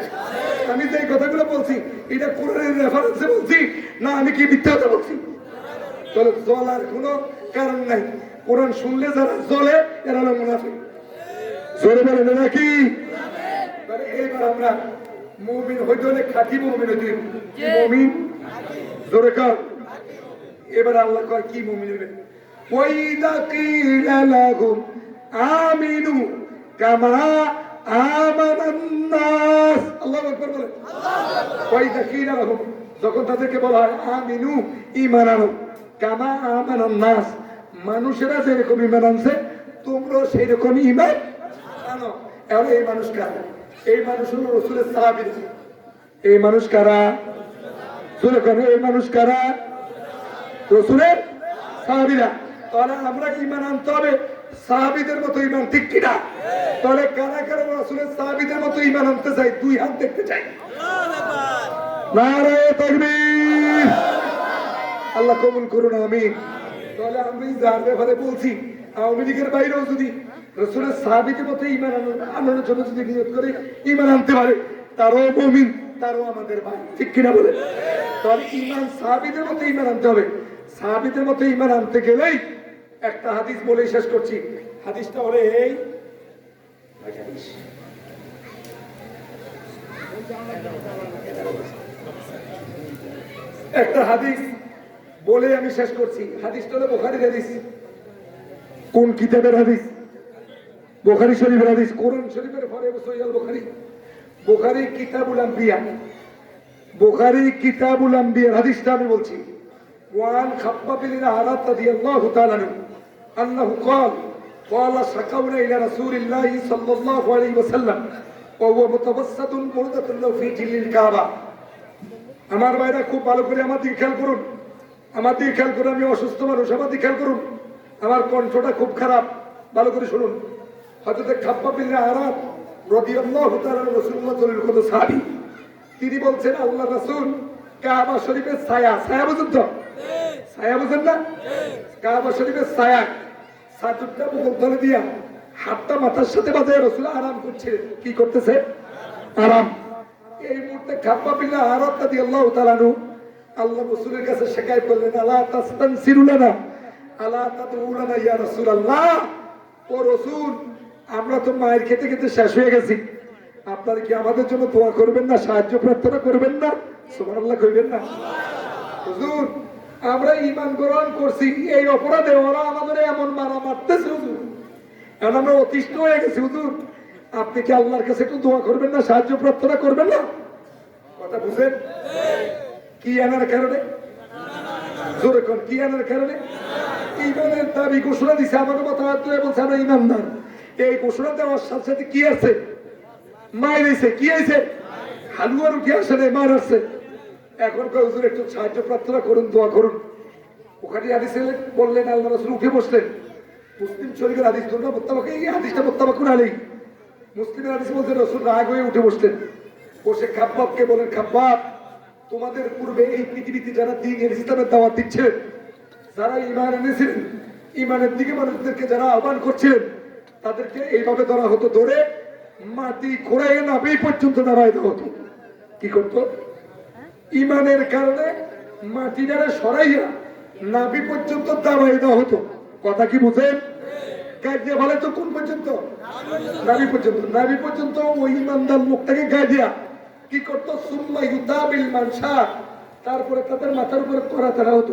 আমি যে কথাগুলো বলছি এটা কুরআনের রেফারেন্সে বলছি না আমি কি মিথ্যা কথা বলছি? তাহলে জ্বলার কোনো কারণ নাই। কোরআন শুনলে যারা জ্বলে এরা হলো মুনাফিক, জোরে বলেন নাকি? তাহলে এইবার আমরা মুমিন হইতে হলে খাঁটি মুমিন হইতে হবে। কি মুমিন? জোরে কর। এবার আল্লাহ কয় কি মুমিন হইবেন? ওয়াইদা কিলা লাহুম আমিনু কামা আমানান নাস, আল্লাহু আকবার বলেন। ওয়াইদা কিলা লাহুম, যখন তাদেরকে বলা হয় আমিনু ঈমান আনো, কামা আমানান নাস, মানুষেরা যেরকম ঈমান আনছে তোমরাও সেই রকম ঈমান আনো। এখন এই মানুষ কারা? এই মানুষ হলো রাসূলের সাহাবীরা। এই মানুষ কারা? জোরে করে, এই মানুষ কারা? রাসূলের সাহাবীরা। তাহলে আমরা ঈমান আনতে হবে সাহাবীদের মতো ঈমান, ঠিক কিনা? তাহলে কারা কারা রাসূলের সাহাবীদের মতো ঈমান আনতে চাই? 2 হাত দেখতে চাই। নারায়ে তাকবীর। আল্লাহ কবুল করুন, আমিন। তাহলে আমি যার ব্যাপারে বলছি আওয়ামী লীগের বাইরেও যদি রসুলের সাহাবীদের মতো ঈমান আনানোর জন্য যদি নিয়ত করে ঈমান আনতে পারে, তারও মুমিন, তারও আমাদের ভাই, ঠিক কিনা বলে? তাহলে ঈমান সাহাবীদের মতো ঈমান আনতে হবে। সাহাবীদের মতো ঈমান আনতে গেলেই একটা হাদিস বলে শেষ করছি। হাদিসটা হলো এই, একটা হাদিস বলে আমি শেষ করছি। হাদিসটা হলো বুখারীর হাদিস। কোন কিতাবের হাদিস? বুখারী শরীফের হাদিস। কোরআন শরীফের পরে সহিহ বুখারী। বুখারী কিতাবুল আম্বিয়া, বুখারী কিতাবুল আম্বিয়া হাদিসটা আমি বলছি। ওয়ান খাব্বাব বিন আরাত রাদিয়াল্লাহু তাআলা আনহু قال قال شكونا الى رسول الله صلى الله عليه وسلم وهو متوسد بردة له في جل الكعبة। আমার ভাইরা খুব ভালো করে আমার দিকে খেয়াল করুন, আমার দিকে খেয়াল করুন। আমি অসুস্থ মানুষ, আমার দিকে খেয়াল করুন। আমার কণ্ঠটা খুব খারাপ, ভালো করে শুনুন। হযরত খাব্বাব বিন আরাত রাদিয়াল্লাহু তাআলা রাসূলুল্লাহ সাল্লাল্লাহু আলাইহি ওয়াসাল্লাম সাহাবী, তিনি বলছেন আল্লাহ রাসূল কাবা শরীফের ছায়া, ছায়া বুঝুন তো? ছায়া বুঝেন না? কাবা শরীফের ছায়া সাজুদটা বুকুল তলে দিয়া হাতটা মাথার সাথে বাজায় রাসূল আরাম করছিলেন। কি করতেছে? আরাম। এই মুহূর্তে খাব্বাব বিন আরাত রাদিয়াল্লাহু তাআলা আল্লাহ রাসূলের কাছে শিকায়ত করলেন, আলা তাস্তানসিরুলানা আলা তাদউলানা ইয়া রাসূলুল্লাহ। ও রাসূল, আমরা তো মায়ের খেতে খেতে শেষ হয়ে গেছি, আপনারা কি আমাদের জন্য দোয়া করবেন না, সাহায্য প্রার্থনা করবেন না? সুবহানাল্লাহ কইবেন না? হুজুর, আমরা ঈমান গ্রহণ করছি, এই অপরাধে ওরা আমাদের এমন মারা মারতেছে হুজুর, এখন আমরা অতিষ্ঠ হয়ে গেছি হুজুর, আপনি কি আল্লাহর কাছে একটু দোয়া করবেন না, সাহায্য প্রার্থনা করবেন না? কথা বুঝেন? কি আনার কারণে? জোরে কোন, কি আনার কারণে? ঈমানের দাবি ঘোষণা দিছে, আমার মতো বলছে আমরা ঈমানদার। এই ঘোষণা দেওয়ার সাথে সাথে কি আছে? মায়ের এসে কি আছে? হালুয়ার উঠে আসে নাই, মার আসছে। এখন হুজুর একটু সাহায্য প্রার্থনা করুন, দোয়া করুন। ওখানে হাদিসে বললেন, আল্লাহ রাসূল উঠে বসলেন। মুসলিম শরীফের হাদিস, তোমরা মুত্তাফাক, এই হাদিসটা মুত্তাফাকুন আলাইহি। মুসলিমের হাদিস বলতে রাসূল রাগ হয়ে উঠে বসলেন। বসে খাব্বাবকে বলেন, খাব্বাব, তোমাদের পূর্বে এই পৃথিবীতে যারা দ্বীন ইসলামের দাওয়াত দিচ্ছিলেন, যারা ঈমান এনেছিলেন, ঈমানের দিকে মানুষদেরকে যারা আহ্বান করছিলেন, তাদেরকে এইভাবে ধরা হতো, ধরে মাটি খোঁড়াইয়ে নাভি পর্যন্ত দাঁড়ায় দেওয়া হতো। কি করতো? ঈমানের কারণে মাটি যারা সরাইয়া নাভি পর্যন্ত দাঁড়ায় দেওয়া হতো। কথা কি বুঝেন? গায়ে ভালো তো কোন পর্যন্ত? নাভি পর্যন্ত। নাভি পর্যন্ত ওই ঈমানদার লোকটাকে গায়ে দিয়া কি করতো? সুম্মা ইউদাবিল মানশা, তারপরে তাদের মাথার উপরে করা তারা হতো,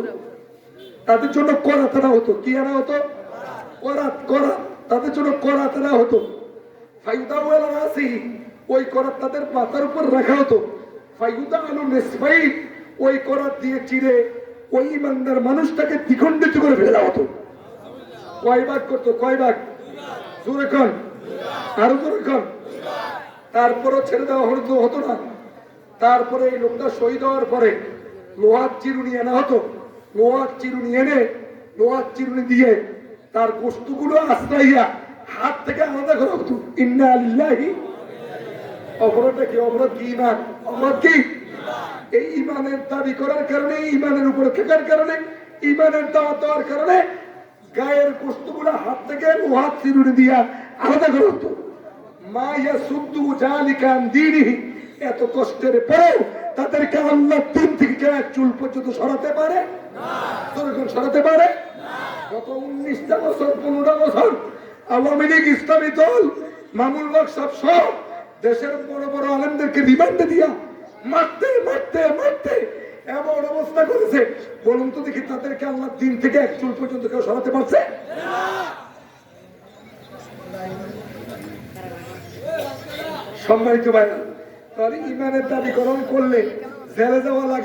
তাদের জন্য করা তারা হতো। কি আনা হতো? করাত, করাত, তাদের জন্য করা তারা হতো। ফায়ুদাউ আলা রাসিহি, ওই করাত তাদের মাথার উপর রাখা হতো। ফায়ুদা আলু নিসফাইন, ওই করাত দিয়ে চিরে ওই ঈমানদার মানুষটাকে দ্বিখণ্ডিত করে ফেলা হতো। কয় ভাগ করতো? কয় ভাগ? জোরে কোন, আরো জোরে কোন। তারপরও ছেড়ে দেওয়া হতো না। তারপরে এই লোকটা শহীদ হওয়ার পরে লোহার চিরুনি আনা হতো। লোহার চিরুনি এনে, লোহার চিরুনি দিয়ে তার বস্তুগুলো আশ্রাইয়া হাত থেকে আলাদা করা হতো। ইন্না লিল্লাহি, অপরাধটা কি? অপরাধ কি? ঈমান। অপরাধ কি? এই ঈমানের দাবি করার কারণে, ঈমানের উপরে থাকার কারণে, ঈমানের দাওয়াত দেওয়ার কারণে গায়ের বস্তুগুলো হাত থেকে লোহার চিরুনি দিয়া আলাদা করা হতো। মা ইয়াসুদ্দু যালিকা আন দীনিহি, এত কষ্টের পরেও তাদেরকে আল্লাহ দিন থেকে এক চুল পর্যন্ত সরাতে পারে না। সরাতে পারে না। গত 19টা বছর, 15টা বছর আওয়ামী লীগ, ইসলামী দল, মামুল হক সব সহ দেশের বড় বড় আলেমদেরকে রিমান্ডে দিয়া মারতে মারতে মারতে এমন অবস্থা করেছে, বলুন তো দেখি তাদেরকে আল্লাহ দিন থেকে এক চুল পর্যন্ত কেউ সরাতে পারছে? সম্মানিত ভাইরা, তাহলে ঈমানের দাবি গ্রহণ করলে জেলে যাওয়া লাগে।